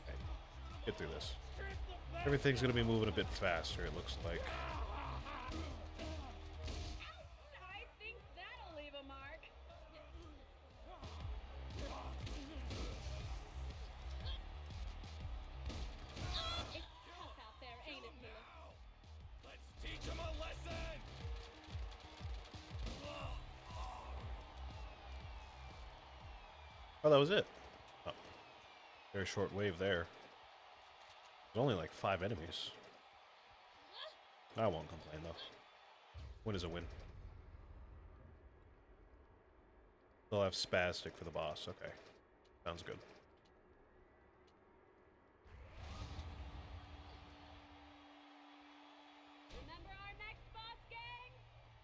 Okay, get through this. Everything's gonna be moving a bit faster, it looks like. I think that'll leave a mark. It's tough out there, ain't it, Lilith? Let's teach him a lesson! Oh, that was it. Oh, very short wave there. There's only like 5 enemies. I won't complain though. Win is a win. They'll have spastic for the boss. Okay, sounds good. Remember our next boss, gang?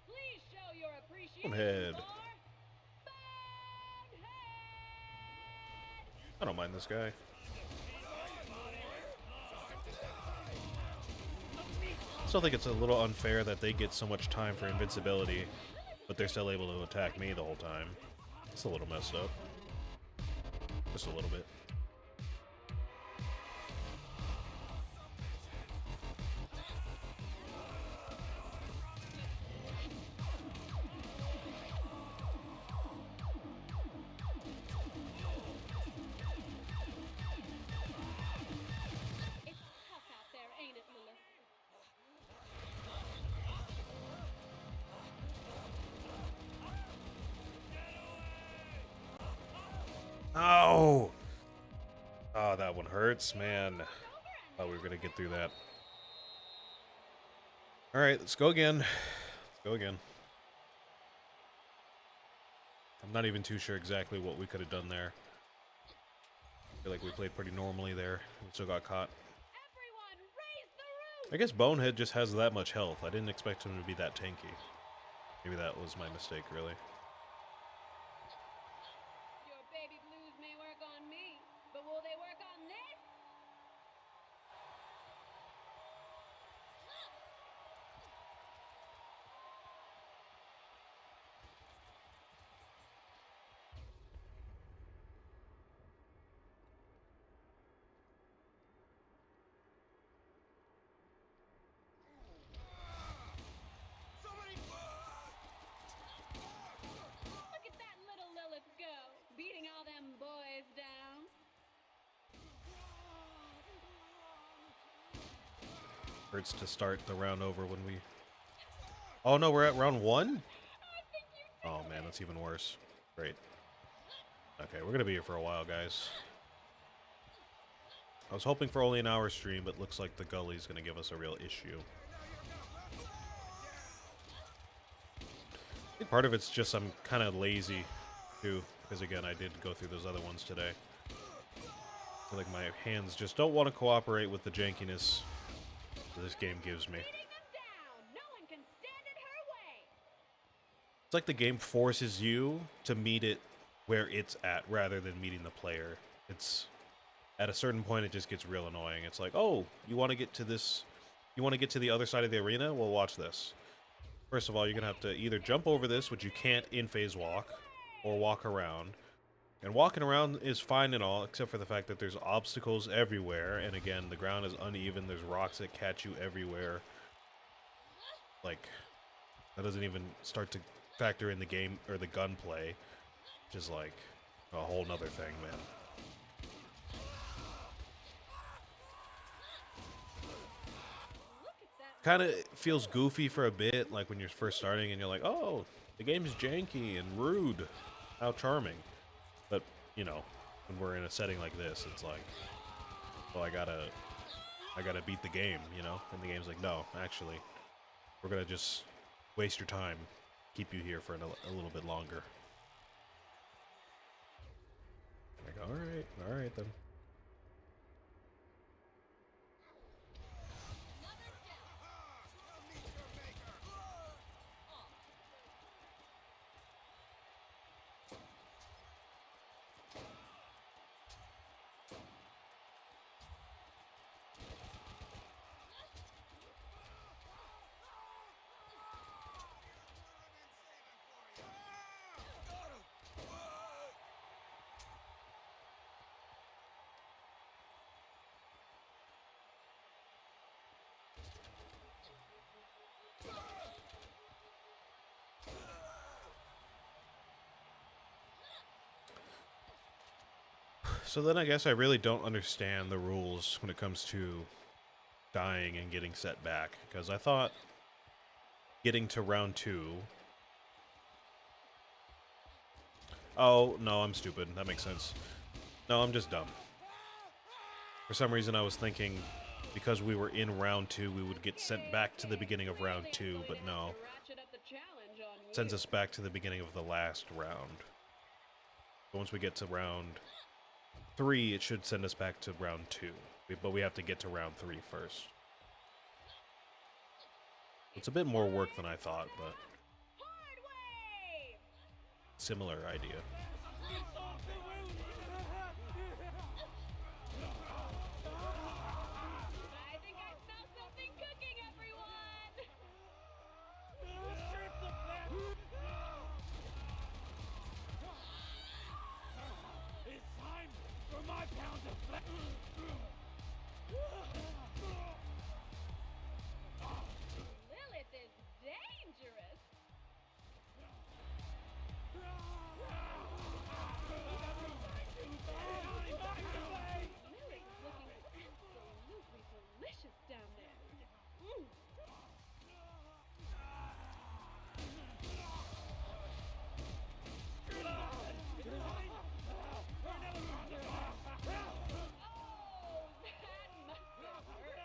Please show your appreciation Bonehead. for Bonehead. I don't mind this guy. Still think it's a little unfair that they get so much time for invincibility, but they're still able to attack me the whole time. It's a little messed up. Just a little bit. It's tough out there, ain't it, Lilith? Oh! Oh, that one hurts, man. Thought we were gonna get through that. Alright, let's go again. Let's go again. I'm not even too sure exactly what we could have done there. I feel like we played pretty normally there. We still got caught. Everyone, raise the roof! I guess Bonehead just has that much health. I didn't expect him to be that tanky. Maybe that was my mistake, really. Your baby blues may work on me, but will they work on this? Somebody! Look at that little Lilith go, beating all them boys down. Hurts to start the round over when we... Oh no, we're at round 1? I think you Oh man, that's even worse. Great. Okay, we're gonna be here for a while, guys. I was hoping for only an hour stream, but looks like the Gully's gonna give us a real issue. I think part of it's just I'm kind of lazy, too, because again, I did go through those other ones today. I feel like my hands just don't want to cooperate with the jankiness that this game gives me. beating them down. No one can stand in her way. It's like the game forces you to meet it where it's at rather than meeting the player. It's at a certain point it just gets real annoying. It's like, oh, you want to get to this, you want to get to the other side of the arena? Well, watch this. First of all, you're gonna have to either jump over this, which you can't in phase walk, or walk around. And walking around is fine and all, except for the fact that there's obstacles everywhere, and again, the ground is uneven, there's rocks that catch you everywhere. Like, that doesn't even start to factor in the game, or the gunplay, which is like a whole nother thing, man. Look at that. Kind of feels goofy for a bit, like when you're first starting and you're like, oh, the game's janky and rude. How charming. But, you know, when we're in a setting like this, it's like, well, I gotta beat the game, you know? And the game's like, no, actually, we're gonna just waste your time, keep you here for a little bit longer. Like, all right then. I'll meet your maker! So then I guess I really don't understand the rules when it comes to dying and getting set back, because I thought getting to round 2... Oh, no, I'm stupid. That makes sense. No, I'm just dumb. For some reason I was thinking because we were in round 2 we would get sent back to the beginning of round 2, but no. It sends us back to the beginning of the last round. But once we get to round 3, it should send us back to round 2. But we have to get to round 3 first. It's a bit more work than I thought, but similar idea. I think I smell something cooking, everyone! It's time for my pound of flesh. Lilith is dangerous! Lilith is looking absolutely delicious down there. Mm. Oh, that must have hurt.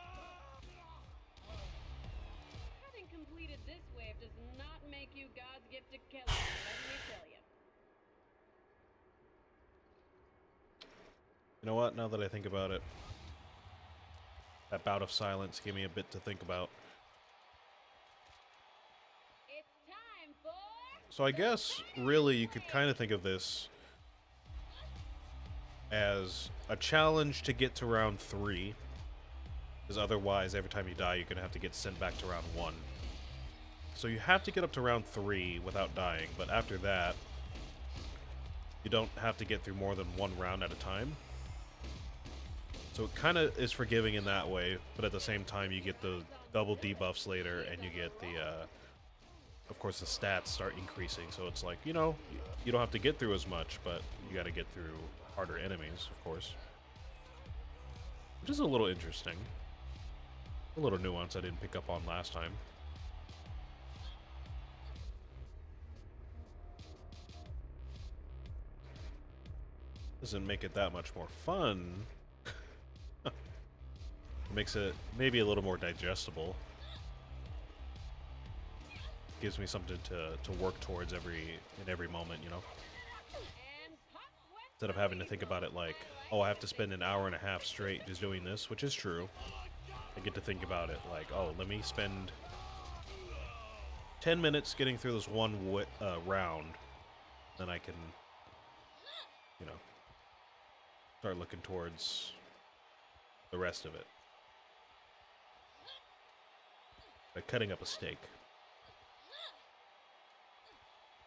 Having completed this wave does not make you God's gift to Kelly, let me tell you. You know what? Now that I think about it, that bout of silence gave me a bit to think about. It's time for... So I guess, really, you could kind of think of this as a challenge to get to round 3. Because otherwise, every time you die, you're going to have to get sent back to round 1. So you have to get up to round 3 without dying, but after that, you don't have to get through more than 1 round at a time. So it kind of is forgiving in that way, but at the same time, you get the double debuffs later, and you get the, of course, the stats start increasing. So it's like, you know, you don't have to get through as much, but you got to get through harder enemies, of course. Which is a little interesting. A little nuance I didn't pick up on last time. Doesn't make it that much more fun. Makes it maybe a little more digestible. Gives me something to work towards in every moment, you know? Instead of having to think about it like, oh, I have to spend an hour and a half straight just doing this, which is true. I get to think about it like, oh, let me spend 10 minutes getting through this one round. Then I can, you know, start looking towards the rest of it. Like cutting up a steak.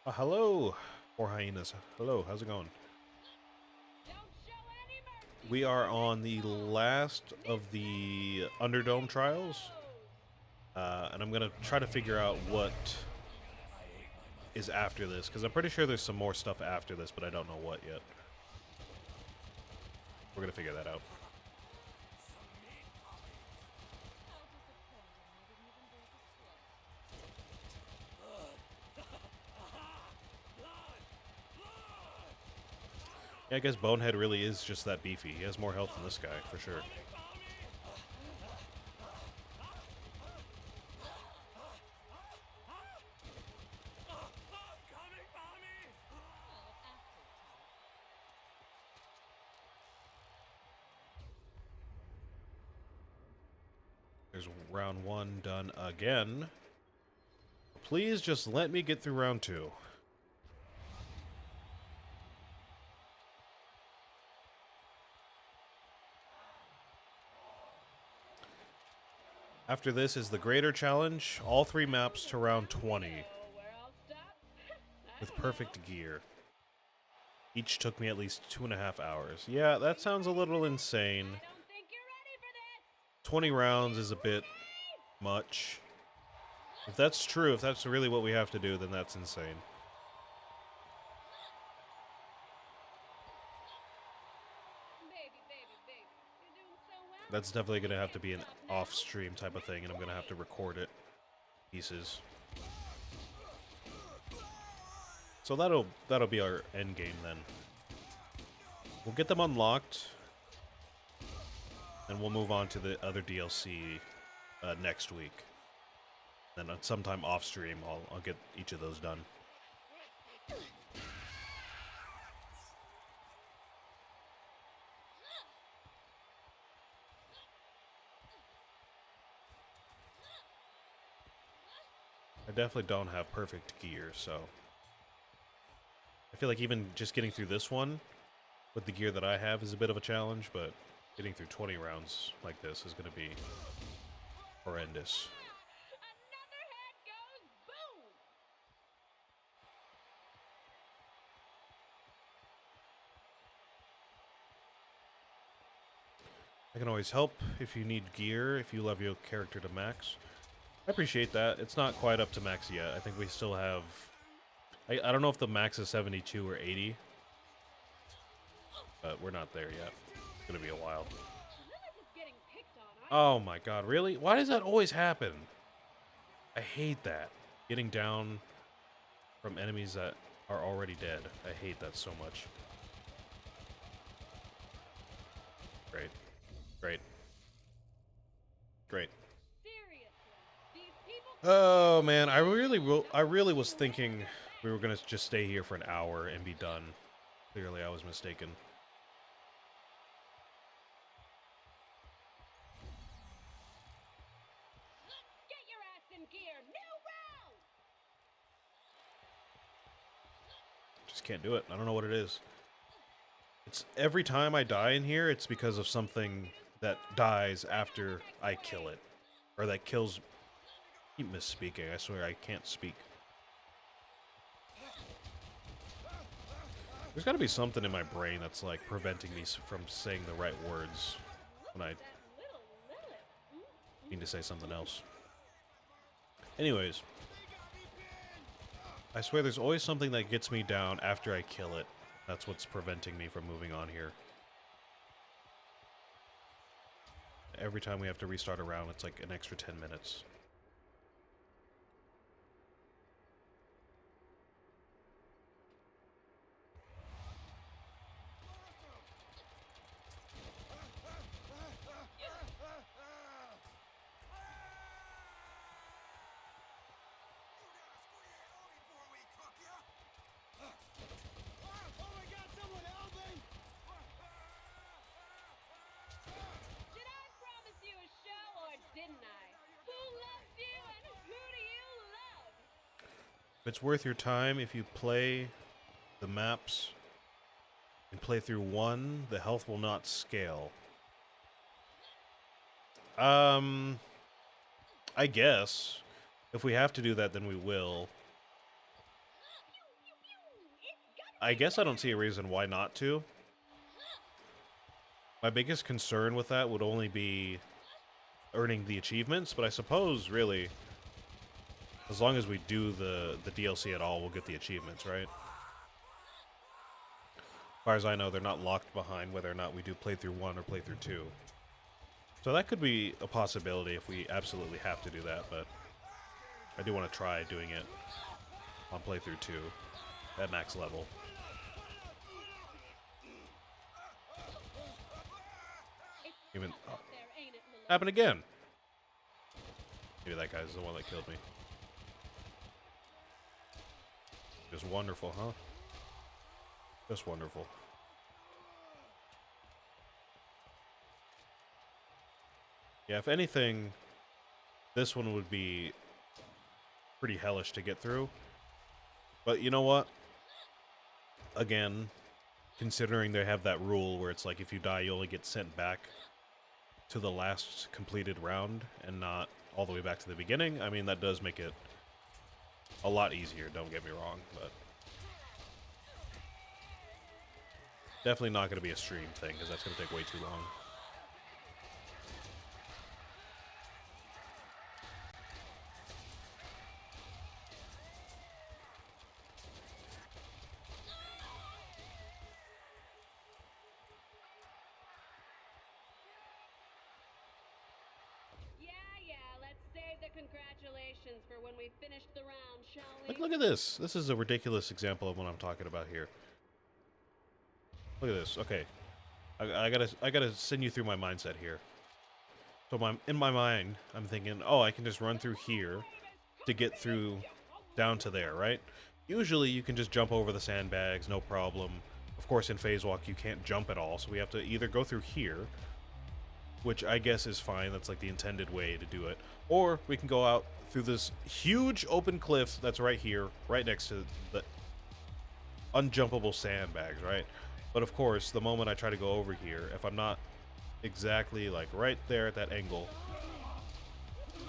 Hello, poor hyenas. Hello, how's it going? We are on the last of the Underdome trials. And I'm going to try to figure out what is after this, because I'm pretty sure there's some more stuff after this, but I don't know what yet. We're going to figure that out. Yeah, I guess Bonehead really is just that beefy. He has more health than this guy, for sure. There's round 1 done again. Please just let me get through round 2. After this is the Greater Challenge, all 3 maps to round 20, with perfect gear. Each took me at least 2.5 hours. Yeah, that sounds a little insane. 20 rounds is a bit much. If that's true, if that's really what we have to do, then that's insane. That's definitely gonna have to be an off-stream type of thing, and I'm gonna have to record it pieces. So that'll be our end game then. We'll get them unlocked, and we'll move on to the other DLC next week. Then sometime off stream, I'll get each of those done. I definitely don't have perfect gear, so I feel like even just getting through this one with the gear that I have is a bit of a challenge, but getting through 20 rounds like this is going to be horrendous. Another head goes boom! I can always help if you need gear, if you love your character to max. I appreciate that. It's not quite up to max yet. I think we still have... I don't know if the max is 72 or 80. But we're not there yet. It's going to be a while. Lilith is getting picked on. Oh my god, really? Why does that always happen? I hate that. Getting down from enemies that are already dead. I hate that so much. Great. Great. Great. Seriously, these people. Oh man, I really was thinking we were gonna just stay here for an hour and be done. Clearly I was mistaken. Get your ass in gear. New round. Just can't do it. I don't know what it is. It's every time I die in here, it's because of something that dies after I kill it. Or that kills... I keep misspeaking. I swear I can't speak. There's gotta be something in my brain that's like preventing me from saying the right words when I That little Lilith. need to say something else. Anyways, I swear there's always something that gets me down after I kill it. That's what's preventing me from moving on here. Every time we have to restart a round, it's like an extra 10 minutes. Did I promise you a show or didn't I? Who loves you and who do you love? It's worth your time if you play the maps and play through one, the health will not scale. I guess. If we have to do that, then we will. I guess I don't see a reason why not to. My biggest concern with that would only be earning the achievements, but I suppose, really, as long as we do the DLC at all, we'll get the achievements, right? As far as I know, they're not locked behind whether or not we do playthrough 1 or playthrough 2. So that could be a possibility if we absolutely have to do that, but I do want to try doing it on playthrough 2 at max level. Even happened again. Maybe that guy's the one that killed me. Just wonderful, huh? Just wonderful. Yeah, if anything, this one would be pretty hellish to get through. But you know what? Again, considering they have that rule where it's like if you die, you only get sent back to the last completed round and not all the way back to the beginning, I mean, that does make it a lot easier, don't get me wrong, but definitely not going to be a stream thing, because that's going to take way too long. congratulations for when we finish the round, shall we? Like, look at this. This is a ridiculous example of what I'm talking about here. Look at this. Okay, I gotta send you through my mindset here. So in my mind, I'm thinking, oh, I can just run through here to get through down to there, right? Usually you can just jump over the sandbags, no problem. Of course, in Phase Walk, you can't jump at all, so we have to either go through here, which I guess is fine, that's like the intended way to do it, or we can go out through this huge open cliff that's right here, right next to the unjumpable sandbags, right? But of course, the moment I try to go over here, if I'm not exactly like right there at that angle,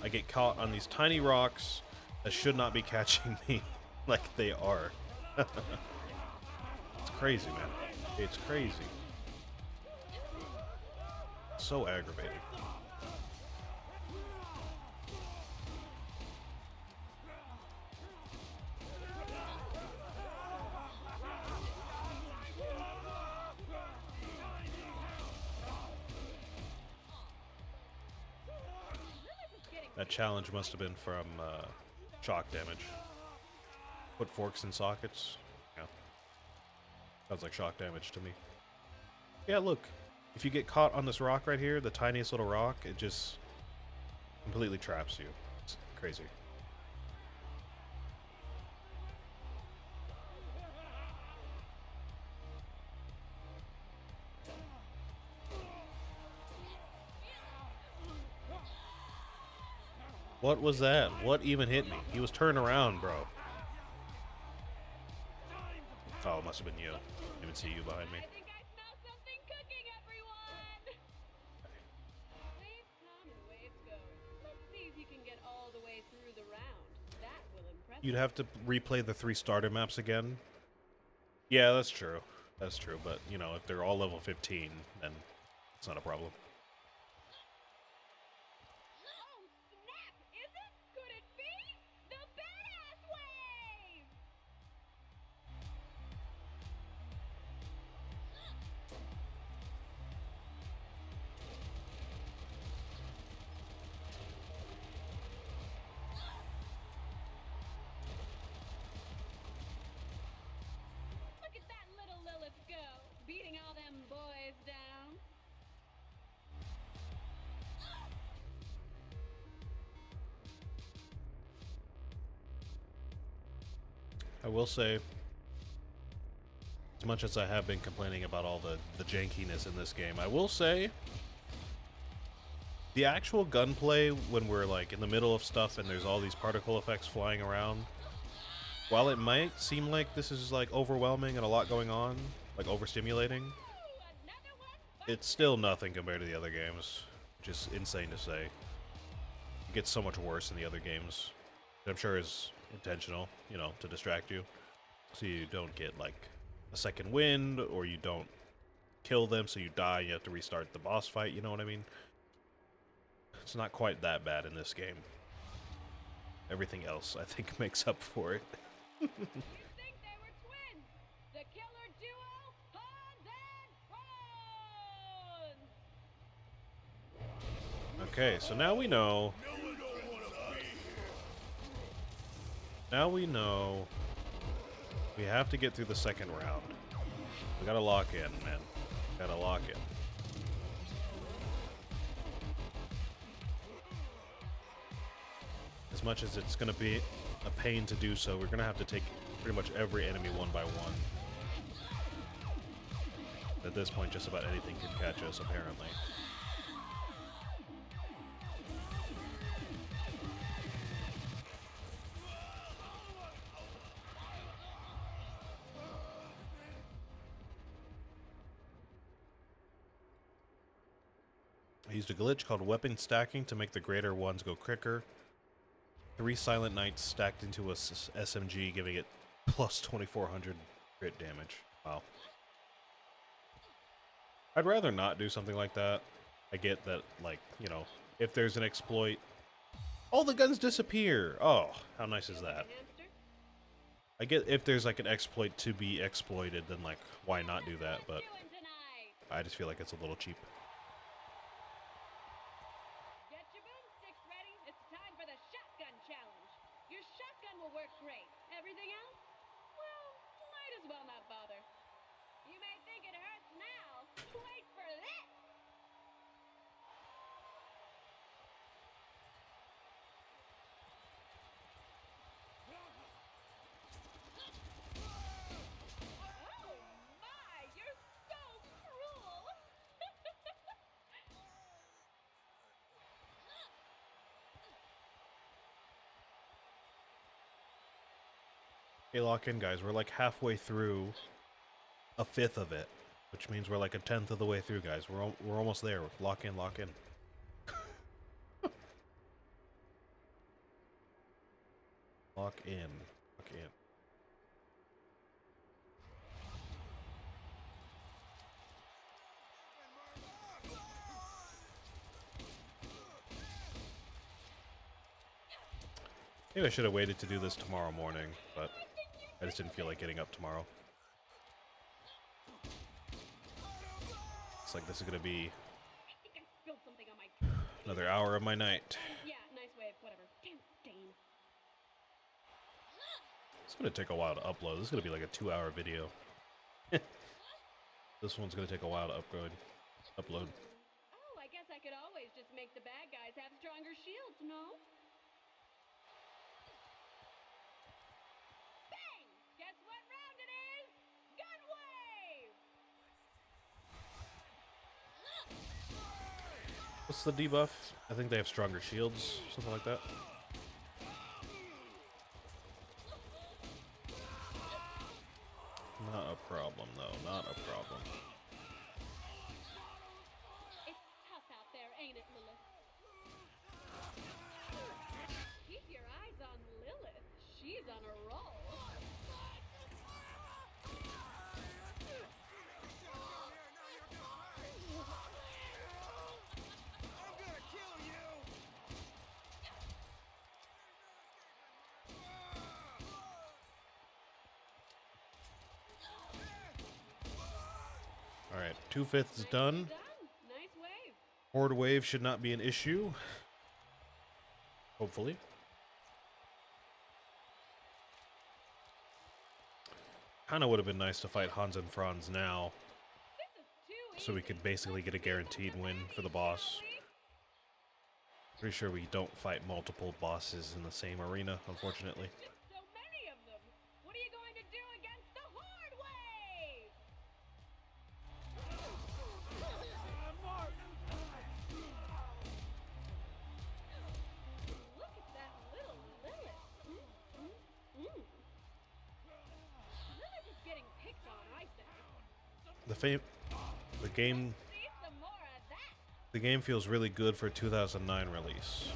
I get caught on these tiny rocks that should not be catching me like they are. It's crazy, man. It's crazy. So aggravating. That challenge must have been from shock damage. Put forks in sockets. Yeah. Sounds like shock damage to me. Yeah, look. If you get caught on this rock right here, the tiniest little rock, it just completely traps you. It's crazy. What was that? What even hit me? He was turned around, bro. Oh, it must have been you. I didn't even see you behind me. I think I smell something cooking, everyone! Waves come and waves go. Let's see if you can get all the way through the round. That will impress You'd have to replay the 3 starter maps again. Yeah, that's true. That's true, but, you know, if they're all level 15, then it's not a problem. Oh, snap! Is it? Could it be? The badass wave! Look at that little Lilith go, beating all them boys down. I will say, as much as I have been complaining about all the jankiness in this game, I will say the actual gunplay when we're like in the middle of stuff and there's all these particle effects flying around, while it might seem like this is like overwhelming and a lot going on, like overstimulating, Ooh, another one? it's still nothing compared to the other games. Just insane to say. It gets so much worse in the other games. I'm sure is intentional, you know, to distract you. So you don't get like a second wind, or you don't kill them so you die, you have to restart the boss fight, you know what I mean? It's not quite that bad in this game. Everything else, I think, makes up for it. You think they were twins? The killer duo, Hans and Franz! Okay, so now we know. Now we know we have to get through the second round. We gotta lock in, man. Gotta lock in. As much as it's gonna be a pain to do so, we're gonna have to take pretty much every enemy one by one. At this point, just about anything can catch us, apparently. I used a glitch called weapon stacking to make the greater ones go quicker. 3 Silent Knights stacked into a SMG, giving it plus 2400 crit damage. Wow. I'd rather not do something like that. I get that, like, you know, if there's an exploit, all the guns disappear. Oh, how nice is that? Hamster? I get if there's like an exploit to be exploited, then like, why not do that? But Doing tonight? I just feel like it's a little cheap. Get your boomsticks ready. It's time for the shot Hey, lock in, guys. We're like halfway through a fifth of it, which means we're like a tenth of the way through, guys. We're almost there. Lock in, lock in. Lock in, lock in. Maybe I should have waited to do this tomorrow morning, but I just didn't feel like getting up tomorrow. It's like this is gonna be I think I spilled something on my. another hour of my night. Yeah, nice wave, whatever. Damn stain. It's gonna take a while to upload. This is gonna be like a 2-hour video. This one's gonna take a while to upload. Oh, I guess I could always just make the bad guys have stronger shields, no? Bang! Guess what round it is? Gun wave! What's the debuff? I think they have stronger shields, something like that. Not a problem, though. Not a problem. It's tough out there, ain't it, Lilith? Keep your eyes on Lilith. She's on a roll. I'm gonna kill you! Alright, 2/5 is done. Nice wave. Horde wave should not be an issue. Hopefully. Kinda would have been nice to fight Hans and Franz now, This is too so we could basically get a guaranteed win for the boss. Pretty sure we don't fight multiple bosses in the same arena, unfortunately. Just so many of them. What are you going to do against the Horde wave? Look at that little Lilith. Lilith is getting picked on, I say. The game See some more of that. the game feels really good for a 2009 release.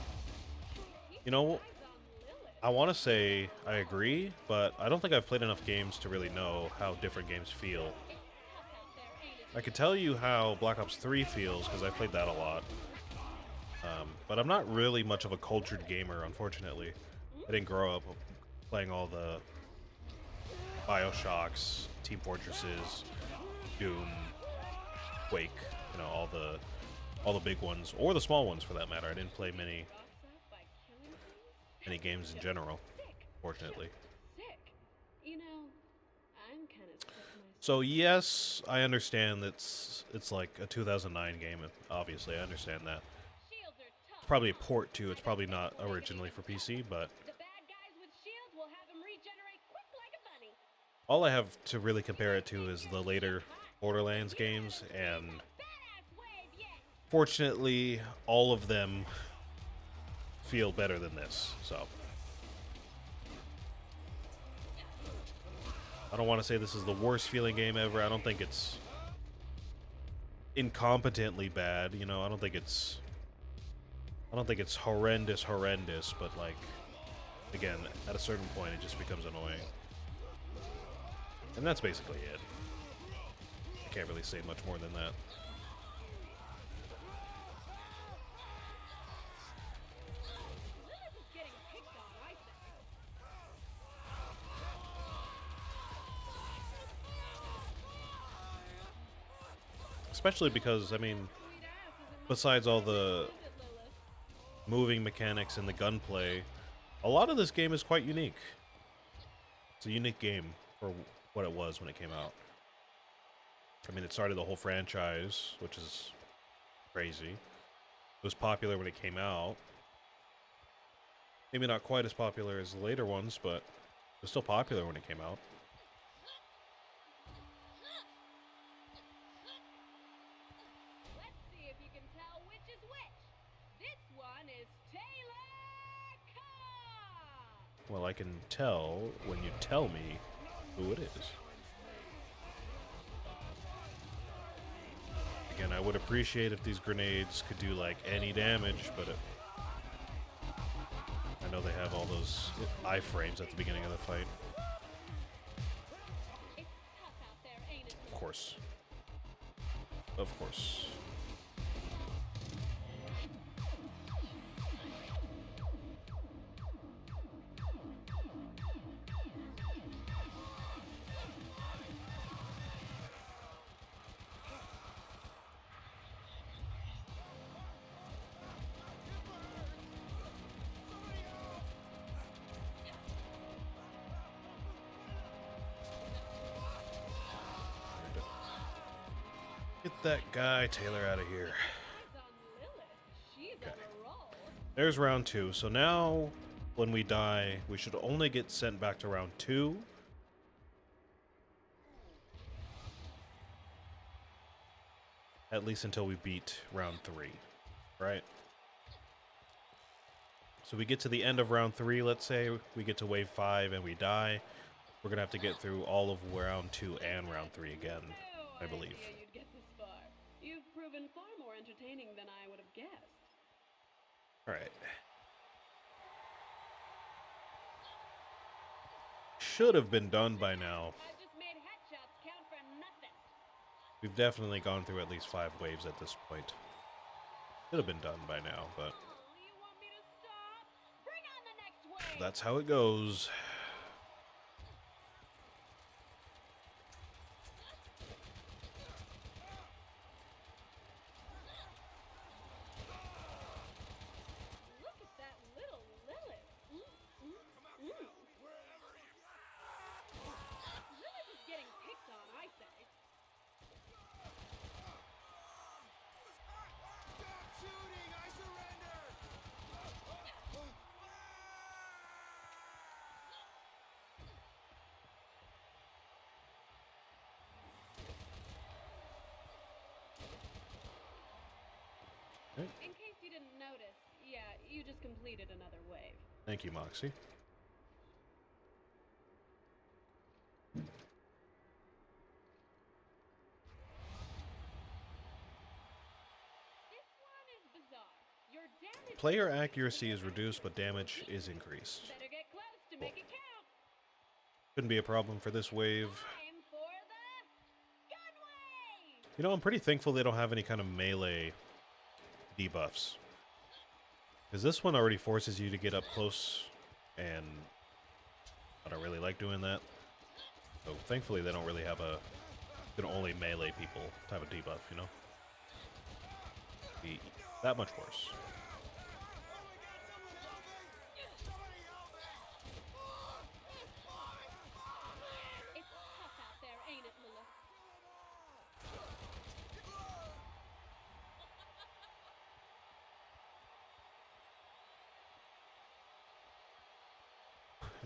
Keep You know, your eyes on Lilith. I want to say I agree, but I don't think I've played enough games to really know how different games feel. It's tough out there, ain't it? I could tell you how Black Ops 3 feels because I played that a lot. But I'm not really much of a cultured gamer, unfortunately. I didn't grow up playing all the BioShocks, Team Fortresses, Doom, Quake, you know, all the big ones, or the small ones for that matter. I didn't play many Rocks off by killing things? games in general, Sick. fortunately. Sick. You know, I'm kind of sick myself. So yes, I understand that it's like a 2009 game. Obviously, I understand that. Shields are tough. It's probably a port too. It's probably not originally for PC, but The bad guys with shields will have them regenerate quick like a bunny. all I have to really compare it to is the later Borderlands games, and Badass wave yet. fortunately, all of them feel better than this. So I don't want to say this is the worst feeling game ever. I don't think it's incompetently bad. You know, I don't think it's horrendous, but like, again, at a certain point, it just becomes annoying. And that's basically it. I can't really say much more than that. Lilith is getting picked on, I say. Especially because, I mean, Sweet ass isn't much besides all the is it, Lilith? moving mechanics and the gunplay, a lot of this game is quite unique. It's a unique game for what it was when it came out. I mean, it started the whole franchise, which is crazy. It was popular when it came out. Maybe not quite as popular as the later ones, but it was still popular when it came out. Let's see if you can tell which is which. This one is Taylor Carr. Well, I can tell when you tell me who it is. Again, I would appreciate if these grenades could do, like, any damage, but I know they have all those iframes at the beginning of the fight. It's tough out there, ain't it? Of course. Of course. Get that guy Taylor out of here. Eyes on Lilith. She's on a roll. There's round 2. So now, when we die, we should only get sent back to round 2. At least until we beat round 3, right? So we get to the end of round 3, let's say, we get to wave 5 and we die. We're going to have to get through all of round 2 and round 3 again, I believe. Idea you'd get this far. You've proven far more entertaining than I would have guessed. Alright. Should have been done by now. I just made headshots count for nothing. We've definitely gone through at least 5 waves at this point. Should have been done by now, but Oh, you want me to stop? Bring on the next wave. that's how it goes. Look at that little Lilith. Lilith is getting picked on, I say. Stop shooting! I surrender! In case you didn't notice, yeah, you just completed another wave. Thank you, Moxie. This one is bizarre. Your damage Player accuracy is reduced, but damage is increased. better get close to make it count. Shouldn't be a problem for this wave. Time for the gun wave. You know, I'm pretty thankful they don't have any kind of melee debuffs. Because this one already forces you to get up close, and I don't really like doing that. So thankfully they don't really have a can only melee people type of debuff, you know? Be that much worse. It's tough out there, ain't it, Lilith?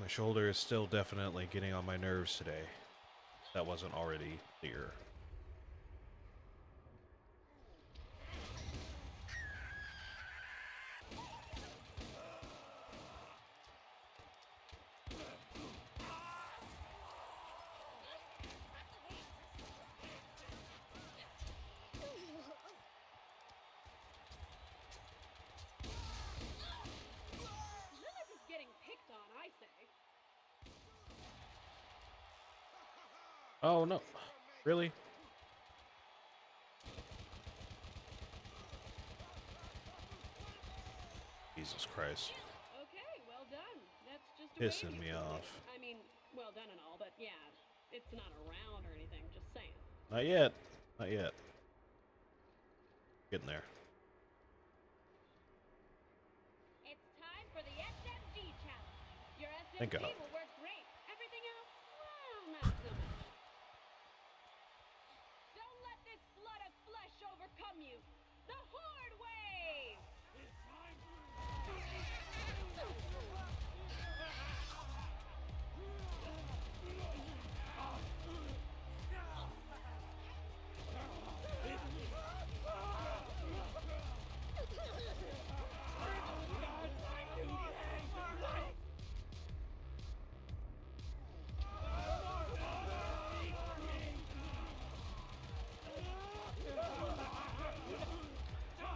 My shoulder is still definitely getting on my nerves today. That wasn't already clear. Lilith is getting picked on, I say. Oh no. Really? Jesus Christ. Okay, well done. That's just a Pissing wave me you off. completed. I mean, well done and all, but yeah, it's not a round or anything, just saying. Not yet. Not yet. Getting there. It's time for the SMG challenge. Your Thank SMG God. will work great. Everything else, well, not so much. Don't let this flood of flesh overcome you. The Horde Wave!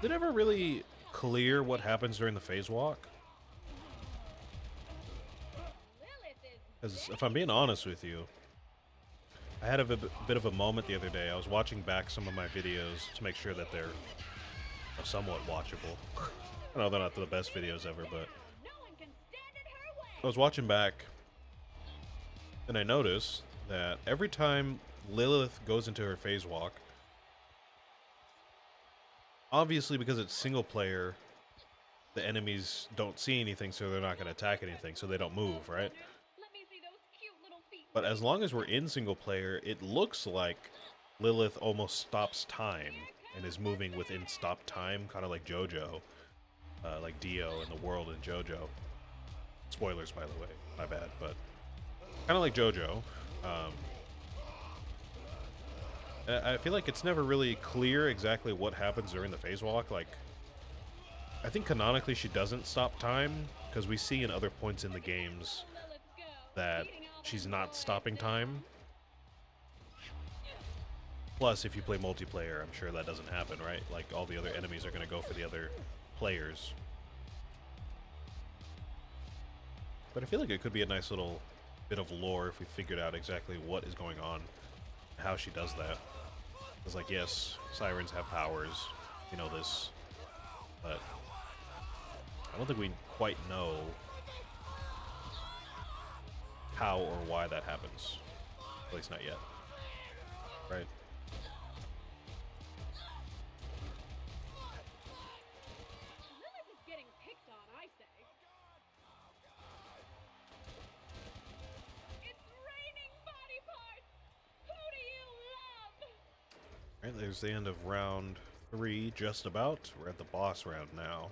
they never really clear what happens during the phase walk. Lilith is Because if I'm being honest with you, I had a bit of a moment the other day. I was watching back some of my videos to make sure that they're somewhat watchable. I know they're not the best videos ever, but no one can stand in her way. I was watching back, and I noticed that every time Lilith goes into her phase walk, obviously because it's single player, the enemies don't see anything, so they're not going to attack anything, so they don't move, right? Let me see those cute little feet. But as long as we're in single player, it looks like Lilith almost stops time and is moving within stop time, kind of like JoJo, like Dio in the world in JoJo. Spoilers, by the way, my bad, but kind of like JoJo. I feel like it's never really clear exactly what happens during the phase walk. Like, I think canonically she doesn't stop time, because we see in other points in the games Lilith go. that Beating all she's them not boys. stopping time. Plus, if you play multiplayer, I'm sure that doesn't happen, right? Like, all the other enemies are going to go for the other players. But I feel like it could be a nice little bit of lore if we figured out exactly what is going on, how she does that. It's like, yes, sirens have powers, we know this, but I don't think we quite know how or why that happens. At least not yet. Right? Lilith is getting picked on, I say. It's raining body parts. Who do you love? Alright, there's the end of round 3, just about. We're at the boss round now.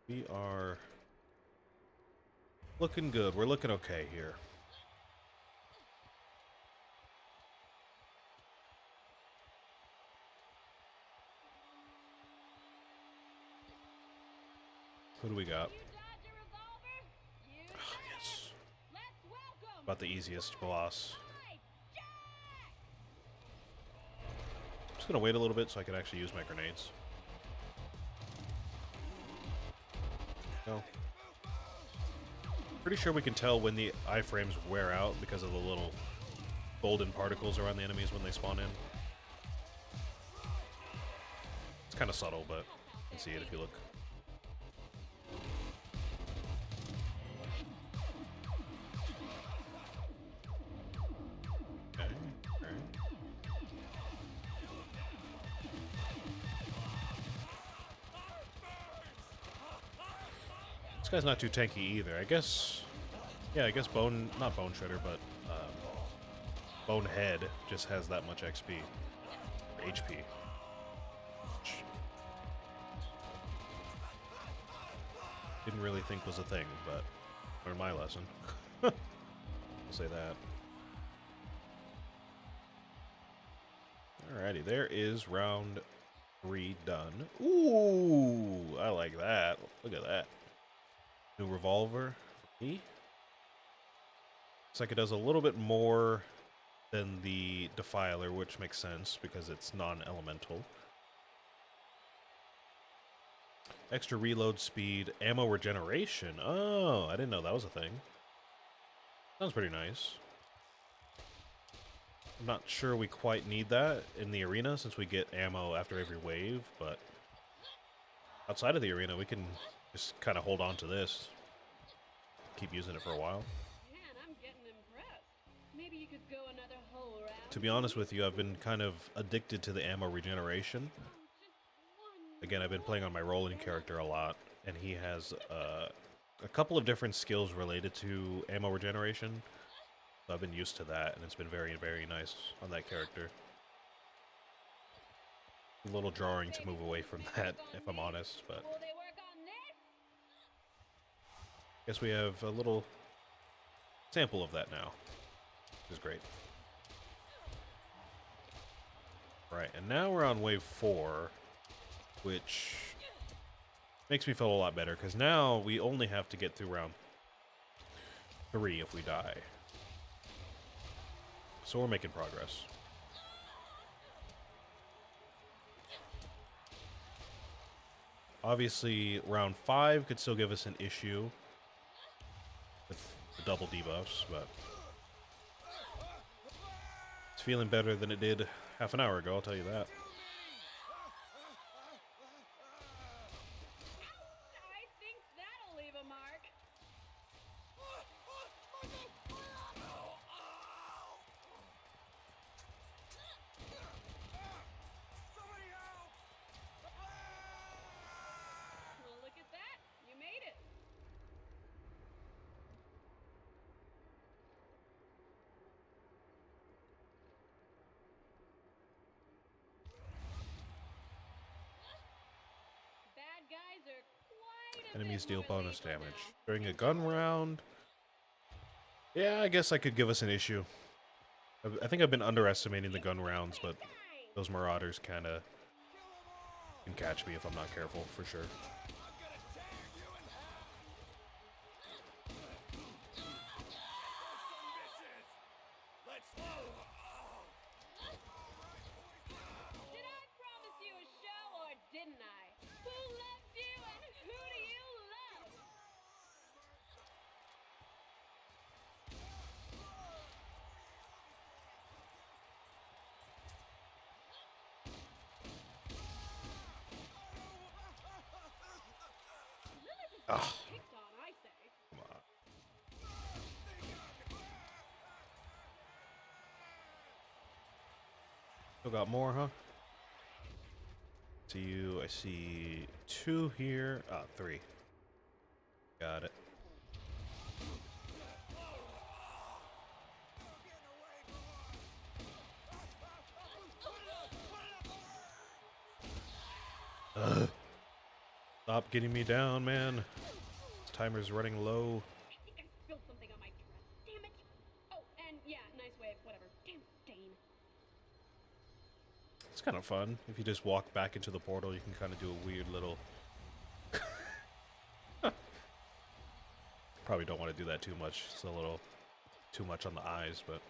We are looking good. We're looking okay here. Who do we got? You dodge a revolver? You Ah, did yes. it. Let's welcome. About the easiest boss. Hi, Jack. I'm just gonna wait a little bit so I can actually use my grenades. No. Pretty sure we can tell when the iframes wear out because of the little golden particles around the enemies when they spawn in. It's kind of subtle, but you can see it if you look. Okay, alright. This guy's not too tanky either. I guess, yeah, I guess not Bone Shredder, but Bonehead just has that much XP, or HP. Which didn't really think was a thing, but learned my lesson. I'll say that. Alrighty, there is round 3 done. Ooh, I like that. Look at that. New revolver for me. Looks like it does a little bit more than the Defiler, which makes sense because it's non-elemental. Extra reload speed, ammo regeneration. Oh, I didn't know that was a thing. Sounds pretty nice. I'm not sure we quite need that in the arena since we get ammo after every wave, but outside of the arena, we can just kind of hold on to this. Keep using it for a while. Man, I'm getting impressed. Maybe you could go another whole round. To be honest with you, I've been kind of addicted to the ammo regeneration. Just one. Again, I've been playing on my rolling character a lot, and he has a couple of different skills related to ammo regeneration. So I've been used to that, and it's been very, very nice on that character. A little jarring to move away from that, if I'm honest, but Will they work on this? guess we have a little sample of that now, which is great. Right, and now we're on wave 4, which makes me feel a lot better, because now we only have to get through round 3 if we die. So we're making progress. Obviously, round 5 could still give us an issue with the double debuffs, but it's feeling better than it did half an hour ago, I'll tell you that. I think that'll leave a mark. Somebody help! Well, look at that. You made it. Bad guys are quite a Enemies bit deal more bonus lethal damage. now. During a gun round, yeah, I guess I could give us an issue. I think I've been underestimating the gun rounds, but those marauders kind of can catch me if I'm not careful, for sure. I'm gonna tear you in half! Some bitches! Let's go! Did I promise you a show or didn't I? Who loves you and who do you love? Lilith is Ugh. being picked on, I say. Come on. Still got more, huh? See you. I see 2 here. Ah, 3. Got it. Ugh. Stop getting me down, man. This timer's running low. I think I spilled something on my dress. Damn it. Oh, and yeah, nice wave, whatever. Damn stain. It's kind of fun. If you just walk back into the portal, you can kind of do a weird little... Probably don't want to do that too much. It's a little too much on the eyes, but...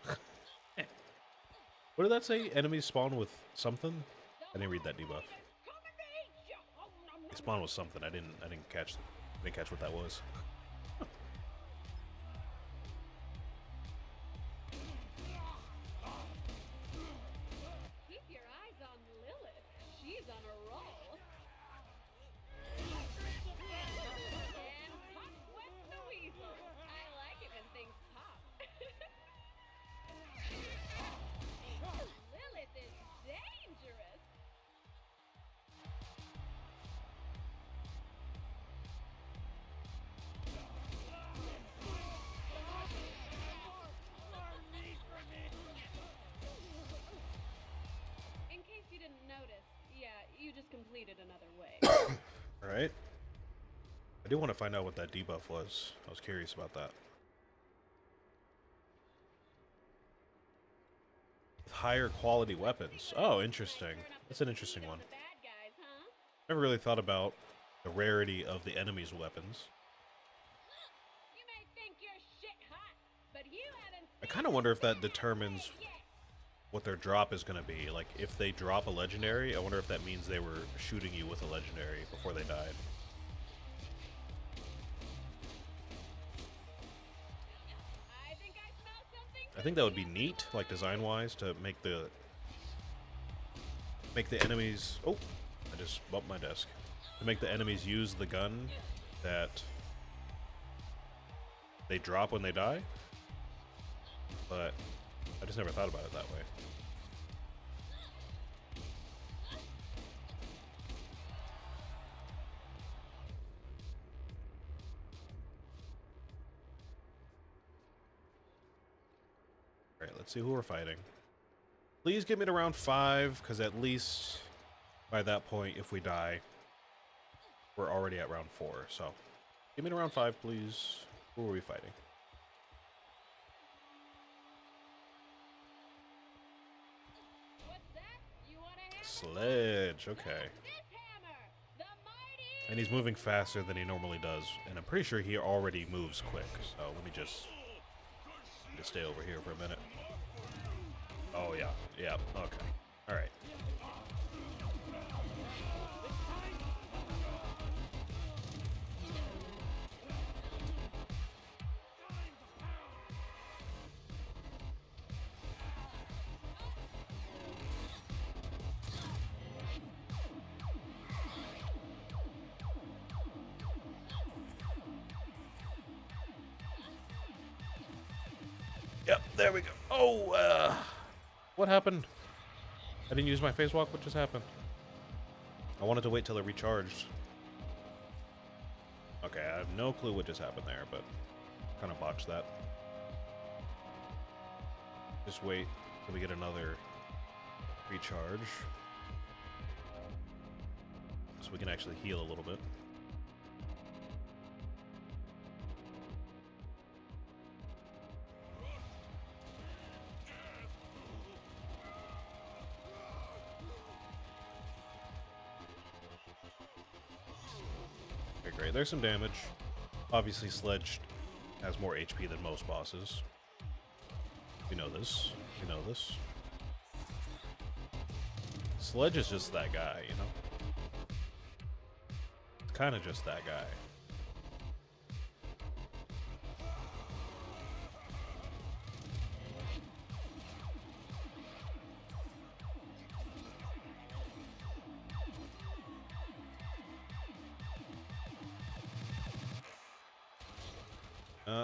What did that say? Enemies spawn with something? I didn't read that debuff. They spawn with something. I didn't catch what that was. Keep your eyes on Lilith. She's on a roll. And pop went the weasel. I like it when things pop. Lilith is dangerous. In case you didn't notice, yeah, you just completed another wave. Alright. I do want to find out what that debuff was. I was curious about that. Higher quality weapons. Oh, interesting. That's an interesting one. The bad guys, huh? Never really thought about the rarity of the enemy's weapons. You may think you're shit hot, but you haven't I seen kind of wonder if that the determines yet. what their drop is going to be. Like, if they drop a legendary, I wonder if that means they were shooting you with a legendary before they died. I think I smell something. I think that would be neat, like design-wise, to make the enemies... Oh, I just bumped my desk. To make the enemies use the gun that they drop when they die. But I just never thought about it that way. Alright, let's see who we're fighting. Please get me to round 5, because at least by that point, if we die, we're already at round 4. So, get me to round 5, please. Who are we fighting? What's that? You want a hammer? Sledge, okay. This hammer, the mighty. And he's moving faster than he normally does, and I'm pretty sure he already moves quick. So let me just stay over here for a minute. Oh yeah, yeah, okay, all right. Yep, there we go. Oh, what happened? I didn't use my phase walk. What just happened? I wanted to wait till it recharged. Okay, I have no clue what just happened there, but kind of botched that. Just wait till we get another recharge. So we can actually heal a little bit. Okay, great. There's some damage. Obviously, Sledge has more HP than most bosses. We know this. We know this. Sledge is just that guy, you know? It's kind of just that guy.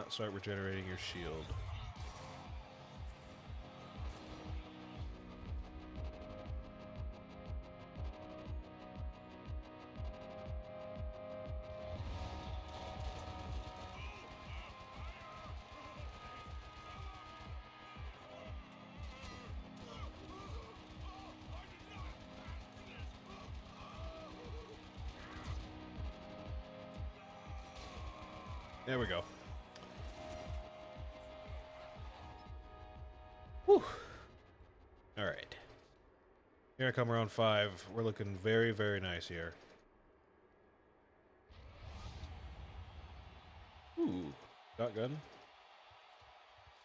Start regenerating your shield. There we go. Whew. All right. Here I come around 5. We're looking very, very nice here. Ooh, shotgun.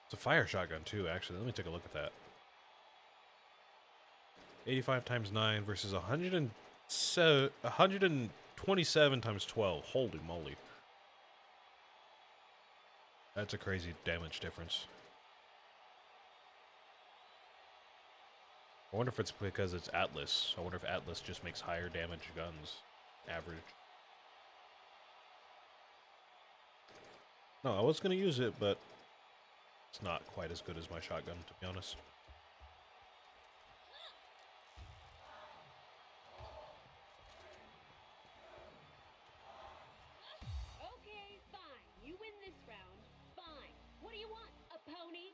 It's a fire shotgun too, actually. Let me take a look at that. 85 times 9 versus 127 times 12. Holy moly. That's a crazy damage difference. I wonder if it's because it's Atlas. I wonder if Atlas just makes higher damage guns. Average. No, I was going to use it, but it's not quite as good as my shotgun, to be honest. Okay, fine. You win this round. Fine. What do you want? A pony?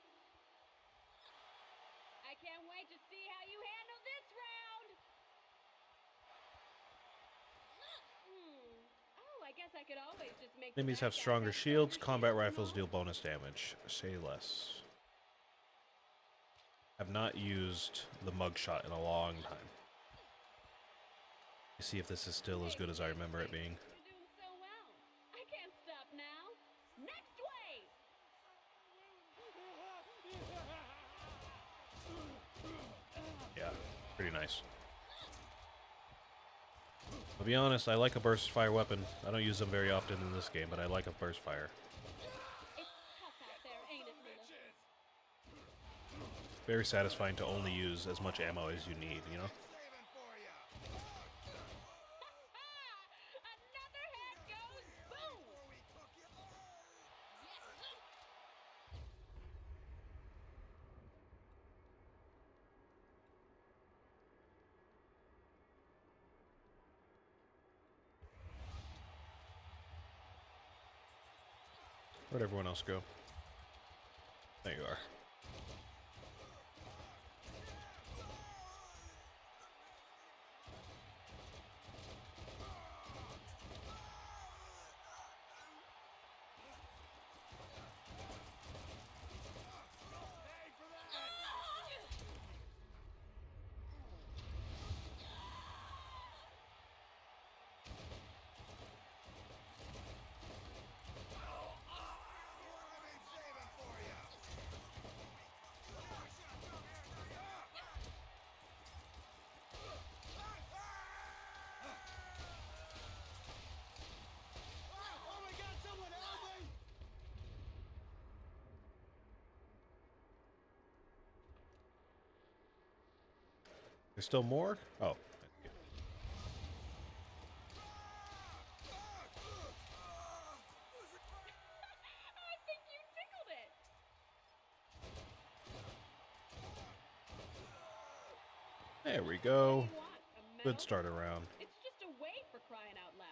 I can't wait to see how you handle this round. Oh, I guess I could always just make Enemies have stronger shields. Combat rifles deal bonus damage. Say less. Have not used the mugshot in a long time. You see if this is still as good as I remember it being. You're doing so well. I can't stop now. Next wave. Yeah, pretty nice. To be honest, I like a burst fire weapon. I don't use them very often in this game, but I like a burst fire. It's tough out there, ain't it, Lila? Very satisfying to only use as much ammo as you need, you know? Saving for you. Another head goes boom. Before we cook you. Where'd everyone else go? There you are. Pay for that. I've been saving for you. Oh, we got someone helping. There's still more? Oh. I think you tickled it. There we go. What do you want? A medal? Good start around. It's just a way for crying out loud.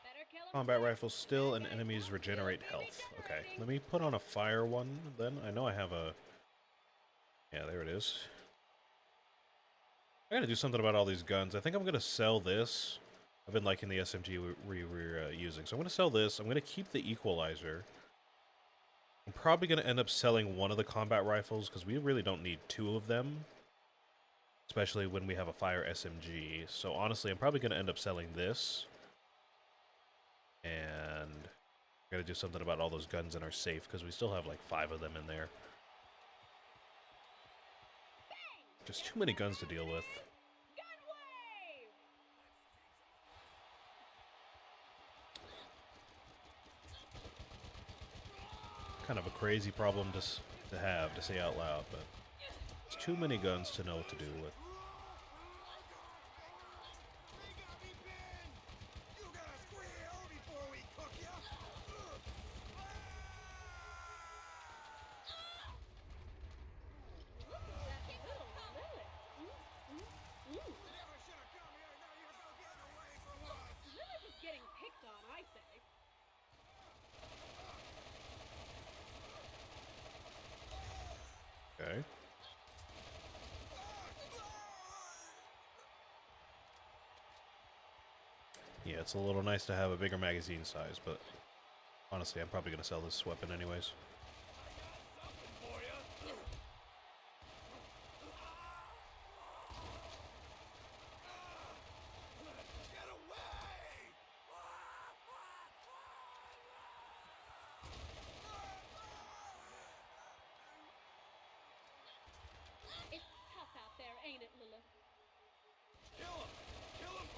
Better kill 'em Combat quick. rifles still, and Bad guys enemies won't feel regenerate too health. Okay, regenerating. let me put on a fire one then. I know I have a... Yeah, there it is. I gotta do something about all these guns. I think I'm gonna sell this. I've been liking the SMG we're using. So I'm gonna sell this. I'm gonna keep the equalizer. I'm probably gonna end up selling one of the combat rifles, because we really don't need two of them. Especially when we have a fire SMG. So honestly, I'm probably gonna end up selling this. And I gotta do something about all those guns in our safe, because we still have like 5 of them in there. Just too many guns to deal with. Gun wave! Kind of a crazy problem to have, to say out loud, but it's too many guns to know what to do with. They got me pinned! You gotta squeal before we cook ya! Look at that little Lilith. You never should have come here, now you're about getting away from us! Lilith is getting picked on, I say. Okay. Yeah, it's a little nice to have a bigger magazine size, but honestly, I'm probably going to sell this weapon anyways. Something for ya! Get away! It's tough out there, ain't it, Lilith? Kill him! Kill him!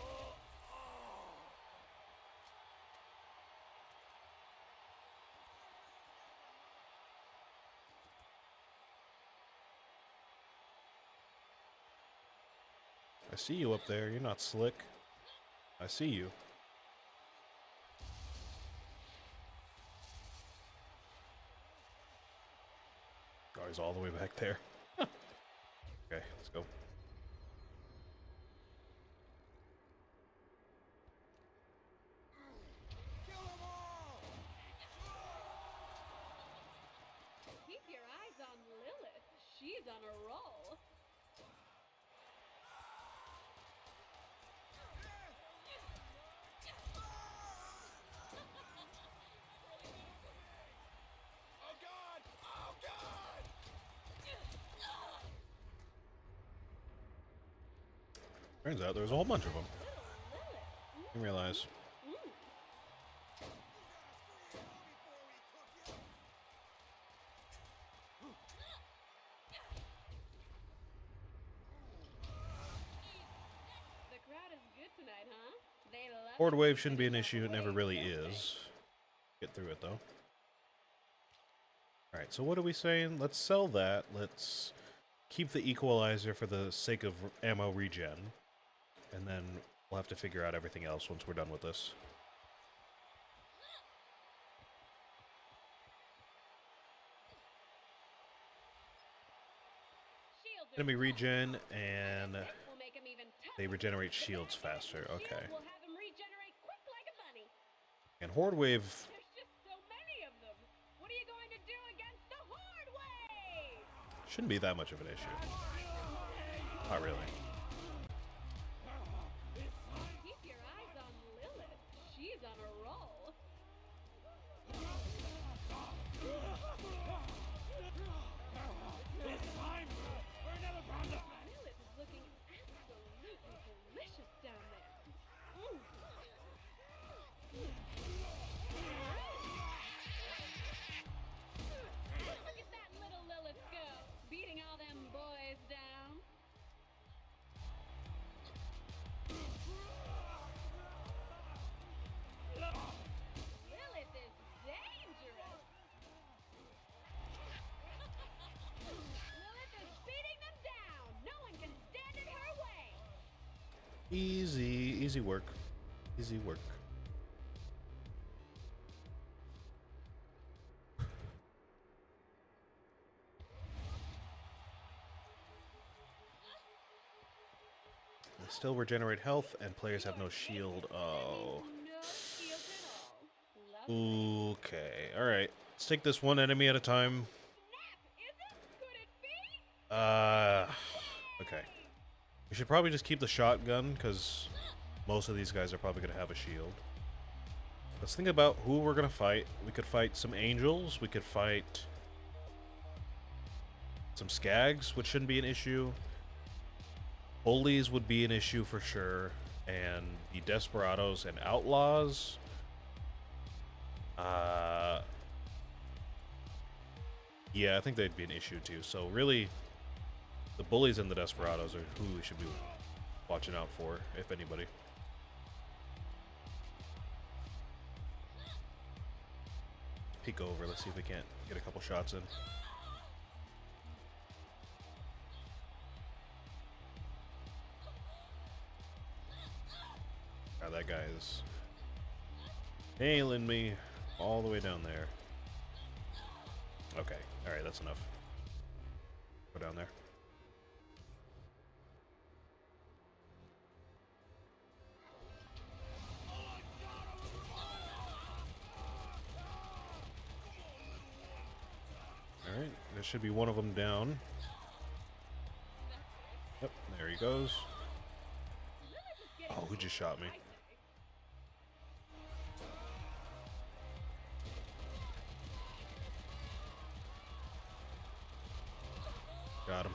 I see you up there. You're not slick. I see you. Oh, he's all the way back there. Okay, let's go. Kill them all! Keep your eyes on Lilith. She's on a roll. Oh God! Oh God! Turns out there's a whole bunch of them. Little Lilith. Didn't realize. The crowd is good tonight, huh? They love Horde it. wave shouldn't be an issue. It never really is. Get through it though. Alright, so what are we saying? Let's sell that. Let's keep the equalizer for the sake of ammo regen. And then we'll have to figure out everything else once we're done with this. Shields are Enemy tough. regen, and This will make 'em even they tougher. regenerate The shields bad guys faster. with Okay. shields will have 'em regenerate quick like a bunny. And Horde wave There's just so many of them. What are you going to do against the Horde wave? shouldn't be that much of an issue. Not really. Keep your eyes on Lilith. She's on a roll. It's time for another round of Lilith is looking absolutely delicious down there. Look at that little Lilith go, beating all them boys down. Lilith is dangerous. Lilith is beating them down. No one can stand in her way. Easy work. Easy work. still regenerate health, and players have no shield. Oh. No shields at all. Lovely. Okay. Alright. Let's take this one enemy at a time. Snap, is it? Could it be? Uh. Okay. We should probably just keep the shotgun, because most of these guys are probably going to have a shield. Let's think about who we're going to fight. We could fight some angels. We could fight some skags, which shouldn't be an issue. Bullies would be an issue for sure. And the desperados and outlaws. Yeah, I think they'd be an issue too. So really, the bullies and the desperados are who we should be watching out for, if anybody. Peek over, let's see if we can't get a couple shots in. God, that guy is nailing me all the way down there. Okay, alright, that's enough. Go down there. Alright, there should be one of them down. Yep, there he goes. Oh, who just shot me? Got him.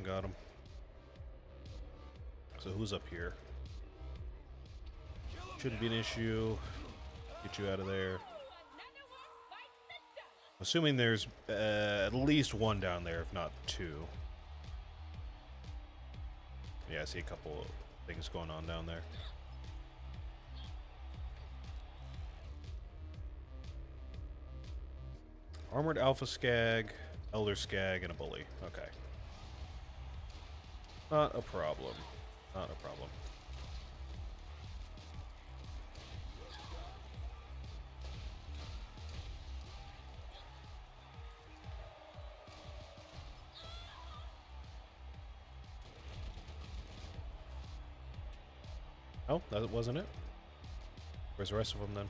Got him. So who's up here? Shouldn't be an issue. Get you out of there. Assuming there's at least one down there, if not two. Yeah, I see a couple of things going on down there. Armored Alpha Skag, Elder Skag, and a Bully. Okay. Not a problem. Not a problem. Oh, that wasn't it? Where's the rest of them then?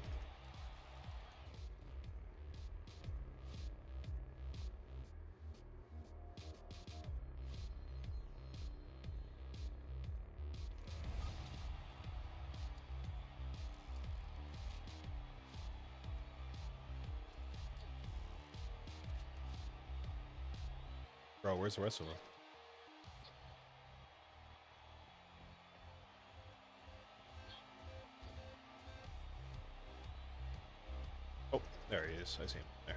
Bro, where's the rest of them? Oh, there he is. I see him. There.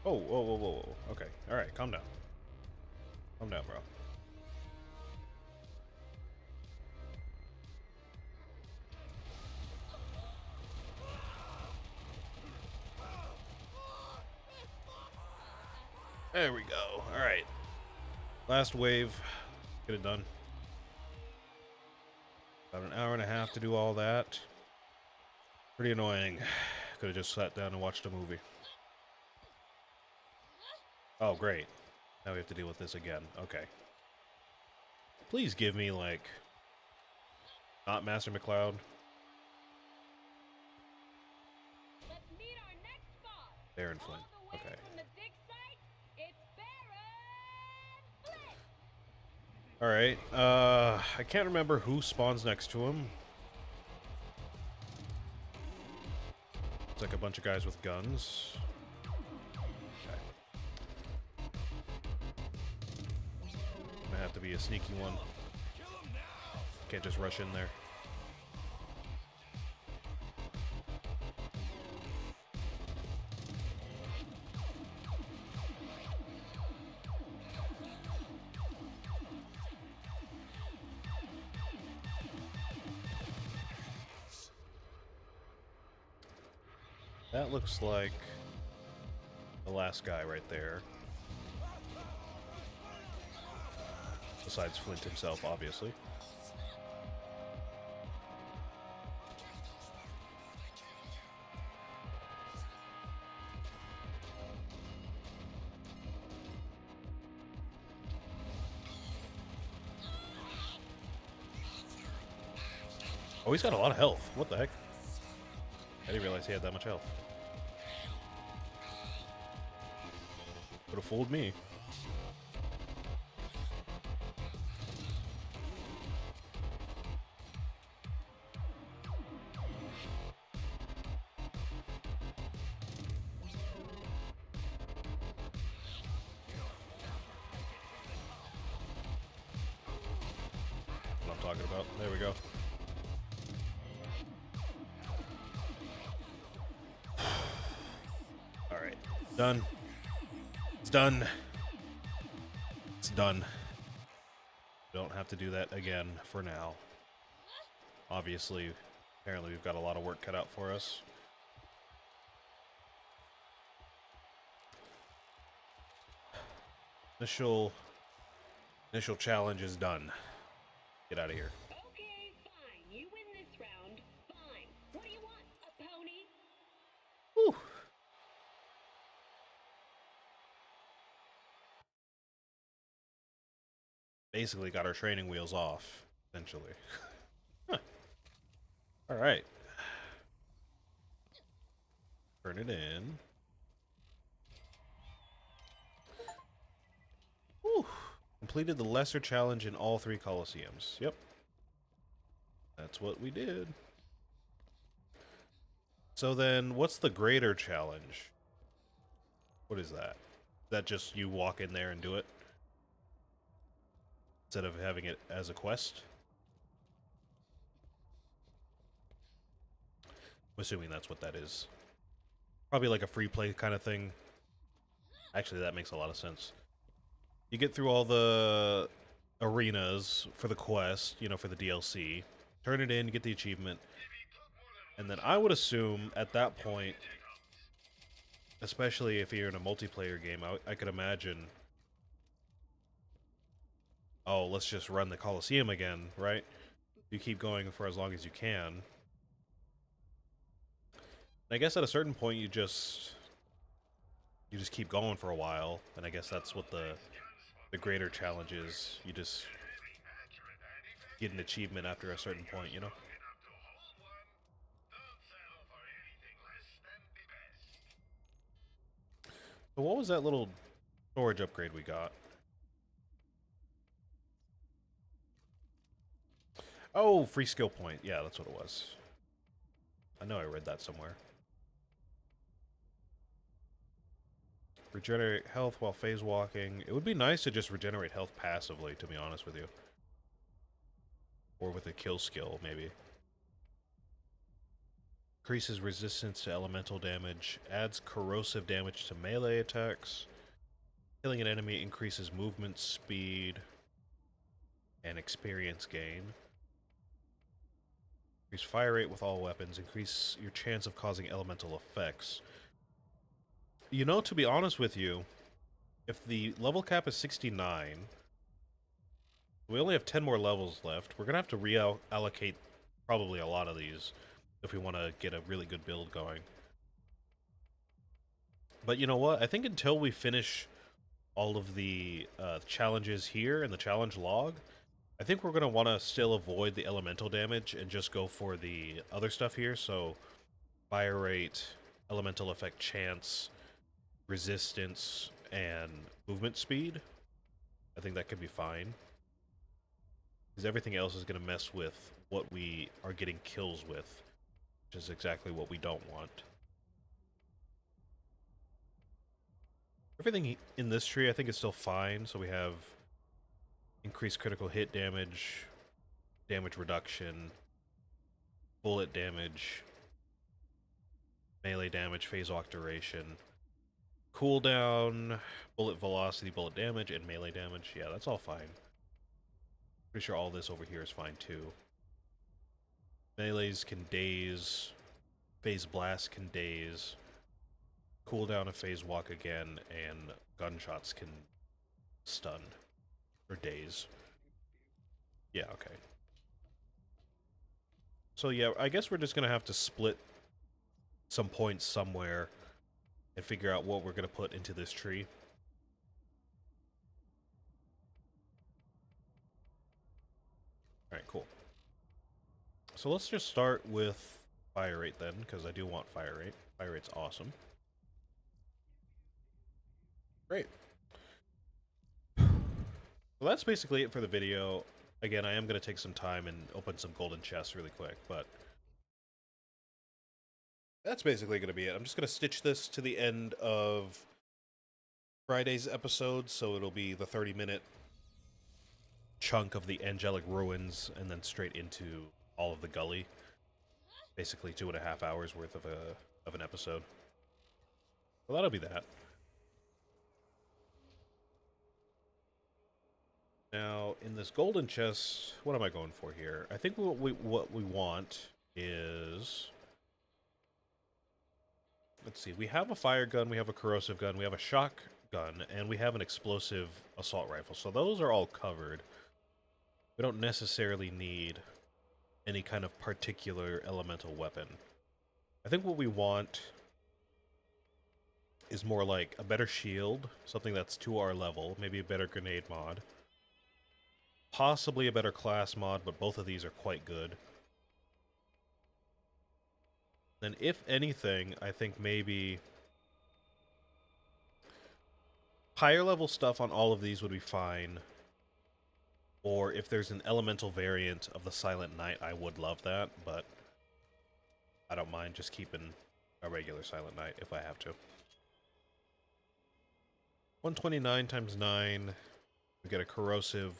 Oh, whoa. Okay. Alright, calm down. Calm down, bro. There we go. Alright. Last wave. Get it done. About an hour and a half to do all that. Pretty annoying. Could have just sat down and watched a movie. Oh, great. Now we have to deal with this again. Okay. Please give me, like... not Master McCloud. Let's meet our next boss. Baron Flint. All the way Okay. from the dig site, it's Baron Flint. Alright. I can't remember who spawns next to him. It's like a bunch of guys with guns. Gonna have to be a sneaky one. Can't just rush in there. That looks like the last guy right there. Besides Flint himself, obviously. Oh, he's got a lot of health. What the heck? I didn't realize he had that much health. Would have fooled me. What I'm talking about. There we go. Alright. Done. It's done. It's done. Don't have to do that again for now. Obviously, apparently we've got a lot of work cut out for us. Initial challenge is done. Get out of here. Okay, fine. You win this round. Fine. What do you want? A pony? Whew. Basically got our training wheels off, essentially. Huh. All right. Turn it in. Whew. Completed the lesser challenge in all 3 Colosseums. Yep. That's what we did. So then, what's the greater challenge? What is that? Is that just you walk in there and do it? Instead of having it as a quest? I'm assuming that's what that is. Probably like a free play kind of thing. Actually, that makes a lot of sense. You get through all the arenas for the quest, you know, for the DLC. Turn it in, get the achievement. And then I would assume at that point, especially if you're in a multiplayer game, I could imagine, oh, let's just run the Coliseum again, right? You keep going for as long as you can. And I guess at a certain point you just keep going for a while, and I guess that's what the greater challenge is. You just get an achievement after a certain point, you know? So what was that little storage upgrade we got? Oh, free skill point. Yeah, that's what it was. I know I read that somewhere. Regenerate health while phase walking. It would be nice to just regenerate health passively, to be honest with you. Or with a kill skill, maybe. Increases resistance to elemental damage. Adds corrosive damage to melee attacks. Killing an enemy increases movement speed and experience gain. Increase fire rate with all weapons. Increase your chance of causing elemental effects. You know, to be honest with you, if the level cap is 69, we only have 10 more levels left. We're going to have to reallocate probably a lot of these if we want to get a really good build going. But you know what? I think until we finish all of the challenges here in the challenge log, I think we're going to want to still avoid the elemental damage and just go for the other stuff here. So fire rate, elemental effect chance, resistance, and movement speed. I think that could be fine. Because everything else is going to mess with what we are getting kills with, which is exactly what we don't want. Everything in this tree I think is still fine. So we have increased critical hit damage, damage reduction, bullet damage, melee damage, phase walk duration, cooldown, bullet velocity, bullet damage, and melee damage. Yeah, that's all fine. Pretty sure all this over here is fine too. Melees can daze, phase blast can daze, cooldown of phase walk again, and gunshots can stun or daze. Yeah, okay. So yeah, I guess we're just gonna have to split some points somewhere and figure out what we're gonna put into this tree. Alright, cool. So let's just start with fire rate then, because I do want fire rate. Fire rate's awesome. Great. So that's basically it for the video. Again, I am going to take some time and open some golden chests really quick, but that's basically going to be it. I'm just going to stitch this to the end of Friday's episode, so it'll be the 30-minute chunk of the Angelic ruins, and then straight into all of the Gully. Basically 2.5 hours worth of an episode. Well, that'll be that. Now, in this golden chest, what am I going for here? I think what we want is... Let's see, we have a fire gun, we have a corrosive gun, we have a shock gun, and we have an explosive assault rifle. So those are all covered. We don't necessarily need any kind of particular elemental weapon. I think what we want is more like a better shield, something that's to our level, maybe a better grenade mod. Possibly a better class mod, but both of these are quite good. Then if anything, I think maybe higher level stuff on all of these would be fine. Or if there's an elemental variant of the Silent Knight, I would love that, but I don't mind just keeping a regular Silent Knight if I have to. 129 times 9, we get a corrosive,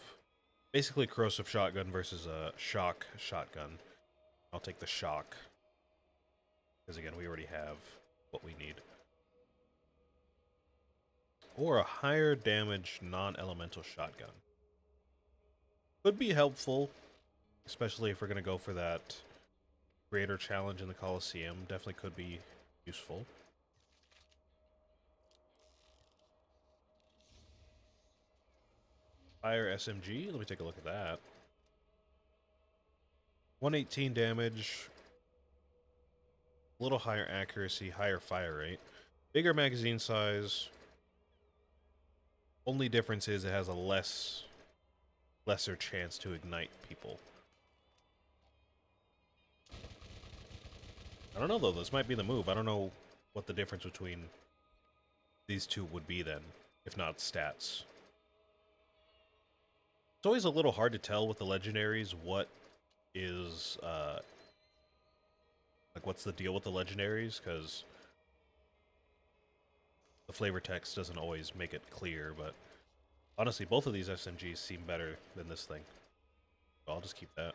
basically corrosive shotgun versus a shock shotgun. I'll take the shock, because again, we already have what we need. Or a higher damage non-elemental shotgun. Could be helpful, especially if we're going to go for that greater challenge in the Coliseum. Definitely could be useful. Fire SMG, let me take a look at that. 118 damage, a little higher accuracy, higher fire rate, bigger magazine size. Only difference is it has a lesser chance to ignite people. I don't know though, this might be the move. I don't know what the difference between these two would be then, if not stats. It's always a little hard to tell with the legendaries what is, like what's the deal with the legendaries, because the flavor text doesn't always make it clear, but honestly, both of these SMGs seem better than this thing. So I'll just keep that.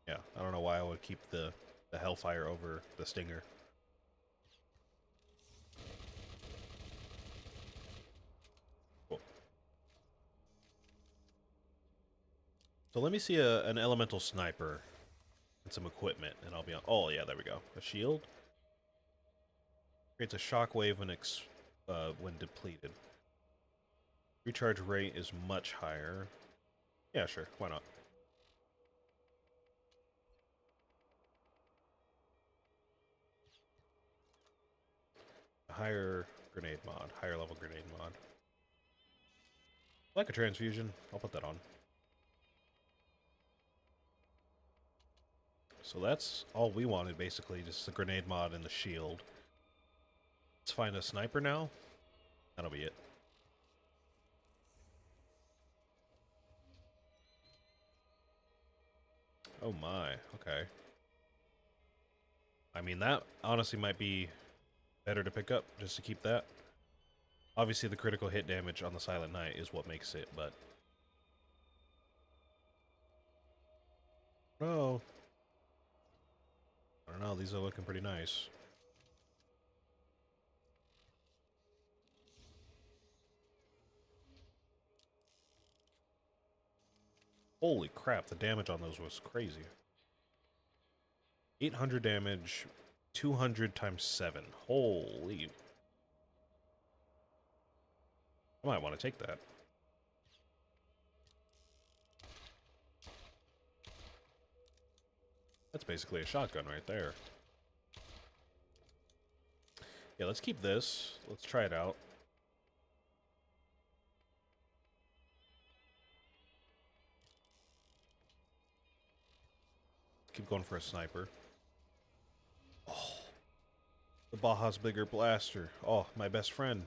Yeah, I don't know why I would keep the Hellfire over the Stinger. Cool. So let me see an elemental sniper and some equipment, and I'll be on. Oh yeah, there we go. A shield creates a shockwave when depleted. Recharge rate is much higher. Yeah, sure. Why not? A higher grenade mod. Higher level grenade mod. Like a transfusion. I'll put that on. So that's all we wanted, basically. Just the grenade mod and the shield. Let's find a sniper now. That'll be it. Oh my, okay. I mean, that honestly might be better to pick up, just to keep that. Obviously, the critical hit damage on the Silent Knight is what makes it, but... No. I don't know, these are looking pretty nice. Holy crap, the damage on those was crazy. 800 damage, 200 times 7. Holy. I might want to take that. That's basically a shotgun right there. Yeah, let's keep this. Let's try it out. keep going for a sniper. Oh, the Baja's bigger blaster. Oh, my best friend.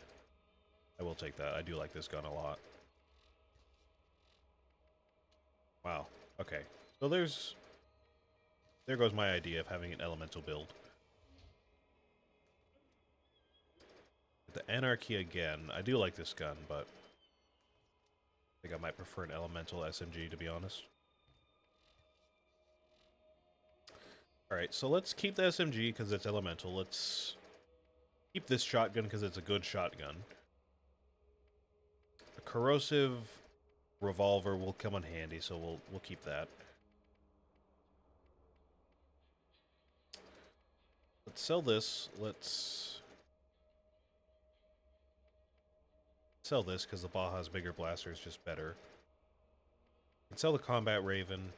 I will take that. I do like this gun a lot. Wow. Okay. So there goes my idea of having an elemental build. The Anarchy again. I do like this gun, but I think I might prefer an elemental SMG, to be honest. Alright, so let's keep the SMG because it's elemental. Let's keep this shotgun because it's a good shotgun. A corrosive revolver will come in handy, so we'll keep that. Let's sell this. Let's sell this because the Baja's bigger blaster is just better. Let's sell the Combat Raven.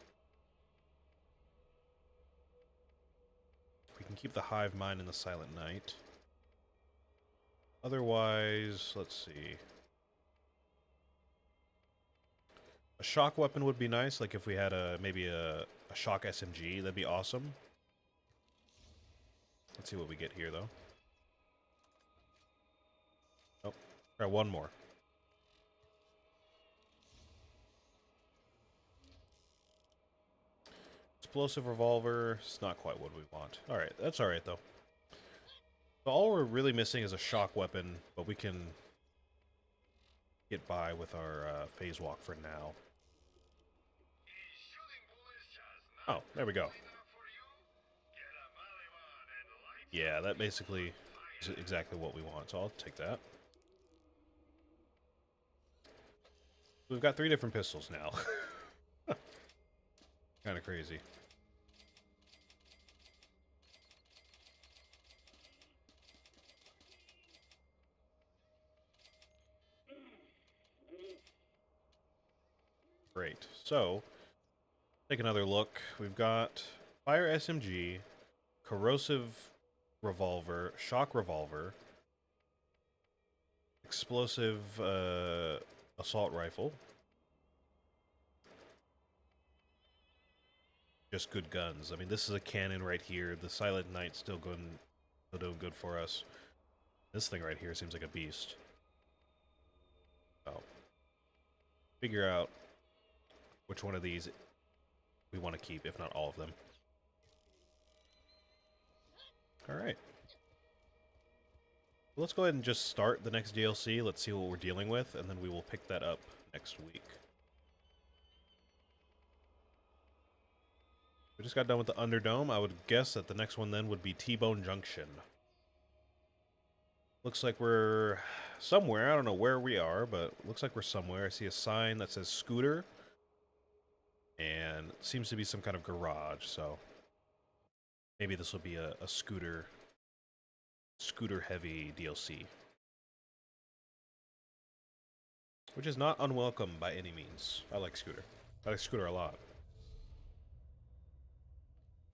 We can keep the Hive Mind and the Silent Knight. Otherwise, let's see. A shock weapon would be nice, like if we had maybe a shock SMG, that'd be awesome. Let's see what we get here, though. Oh, try one more. Explosive revolver, it's not quite what we want. Alright, that's alright, though. So all we're really missing is a shock weapon, but we can get by with our phase walk for now. Oh, there we go. Yeah, that basically is exactly what we want, so I'll take that. We've got 3 different pistols now. Kind of crazy. Great. So, take another look. We've got fire SMG, corrosive revolver, shock revolver, explosive assault rifle. Just good guns. I mean, this is a cannon right here. The Silent Knight's still doing good for us. This thing right here seems like a beast. Oh. Figure out which one of these we want to keep, if not all of them. Alright. Let's go ahead and just start the next DLC. Let's see what we're dealing with, and then we will pick that up next week. We just got done with the Underdome. I would guess that the next one then would be T-Bone Junction. Looks like we're somewhere. I don't know where we are, but looks like we're somewhere. I see a sign that says Scooter. And it seems to be some kind of garage, so maybe this will be a scooter-heavy DLC. Which is not unwelcome by any means. I like Scooter. I like Scooter a lot.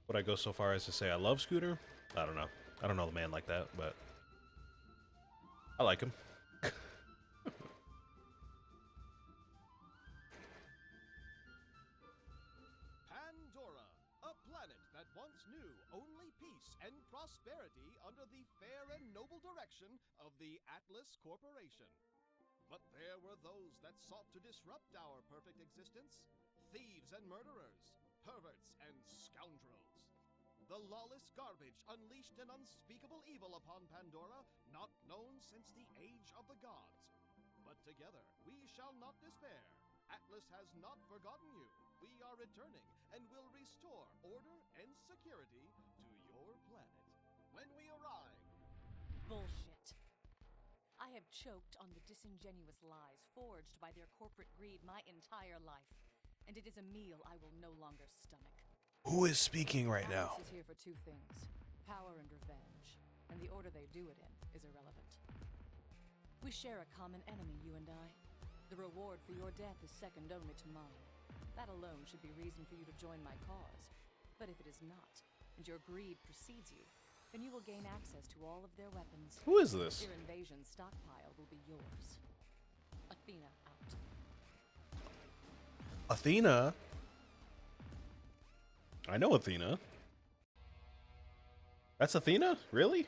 Would I go so far as to say I love Scooter? I don't know. I don't know the man like that, but I like him. Pandora, a planet that once knew only peace and prosperity under the fair and noble direction of the Atlas Corporation. But there were those that sought to disrupt our perfect existence. Thieves and murderers, perverts and scoundrels. The lawless garbage unleashed an unspeakable evil upon Pandora, not known since the age of the gods. But together, we shall not despair. Atlas has not forgotten you. We are returning and will restore order and security to your planet. When we arrive... Bullshit. I have choked on the disingenuous lies forged by their corporate greed my entire life, and it is a meal I will no longer stomach. Who is speaking right now? Atlas is here for 2 things, power and revenge, and the order they do it in is irrelevant. We share a common enemy, you and I. The reward for your death is second only to mine. That alone should be reason for you to join my cause. But if it is not, and your greed precedes you, then you will gain access to all of their weapons. Who is this? Your invasion stockpile will be yours. Athena out. Athena? I know Athena. That's Athena? Really?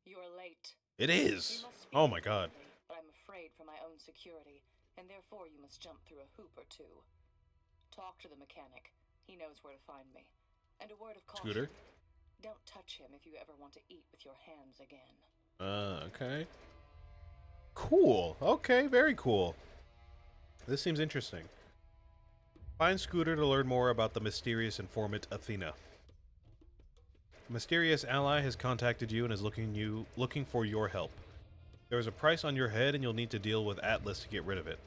You're late. It You is. must speak Oh my god. clearly, but I'm afraid for my own security, and therefore you must jump through a hoop or two. Talk to the mechanic. He knows where to find me. And a word of caution. Scooter? Don't touch him if you ever want to eat with your hands again. Okay. Cool. Okay, very cool. This seems interesting. Find Scooter to learn more about the mysterious informant Athena. A mysterious ally has contacted you and is looking for your help. There is a price on your head and you'll need to deal with Atlas to get rid of it.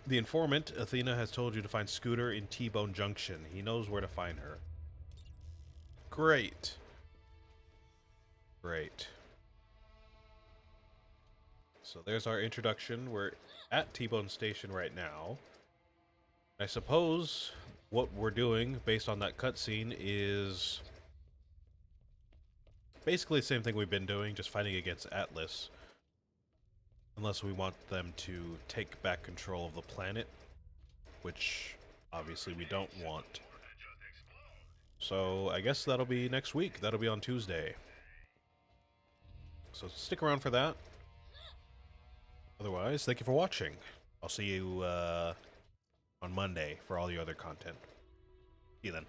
The informant, Athena, has told you to find Scooter in T-Bone Junction. He knows where to find her. Great. Great. So there's our introduction. We're at T-Bone Station right now. I suppose what we're doing, based on that cutscene, is basically the same thing we've been doing, just fighting against Atlas. Unless we want them to take back control of the planet, which obviously we don't want. So I guess that'll be next week. That'll be on Tuesday. So stick around for that. Otherwise, thank you for watching. I'll see you on Monday for all the other content. See you then.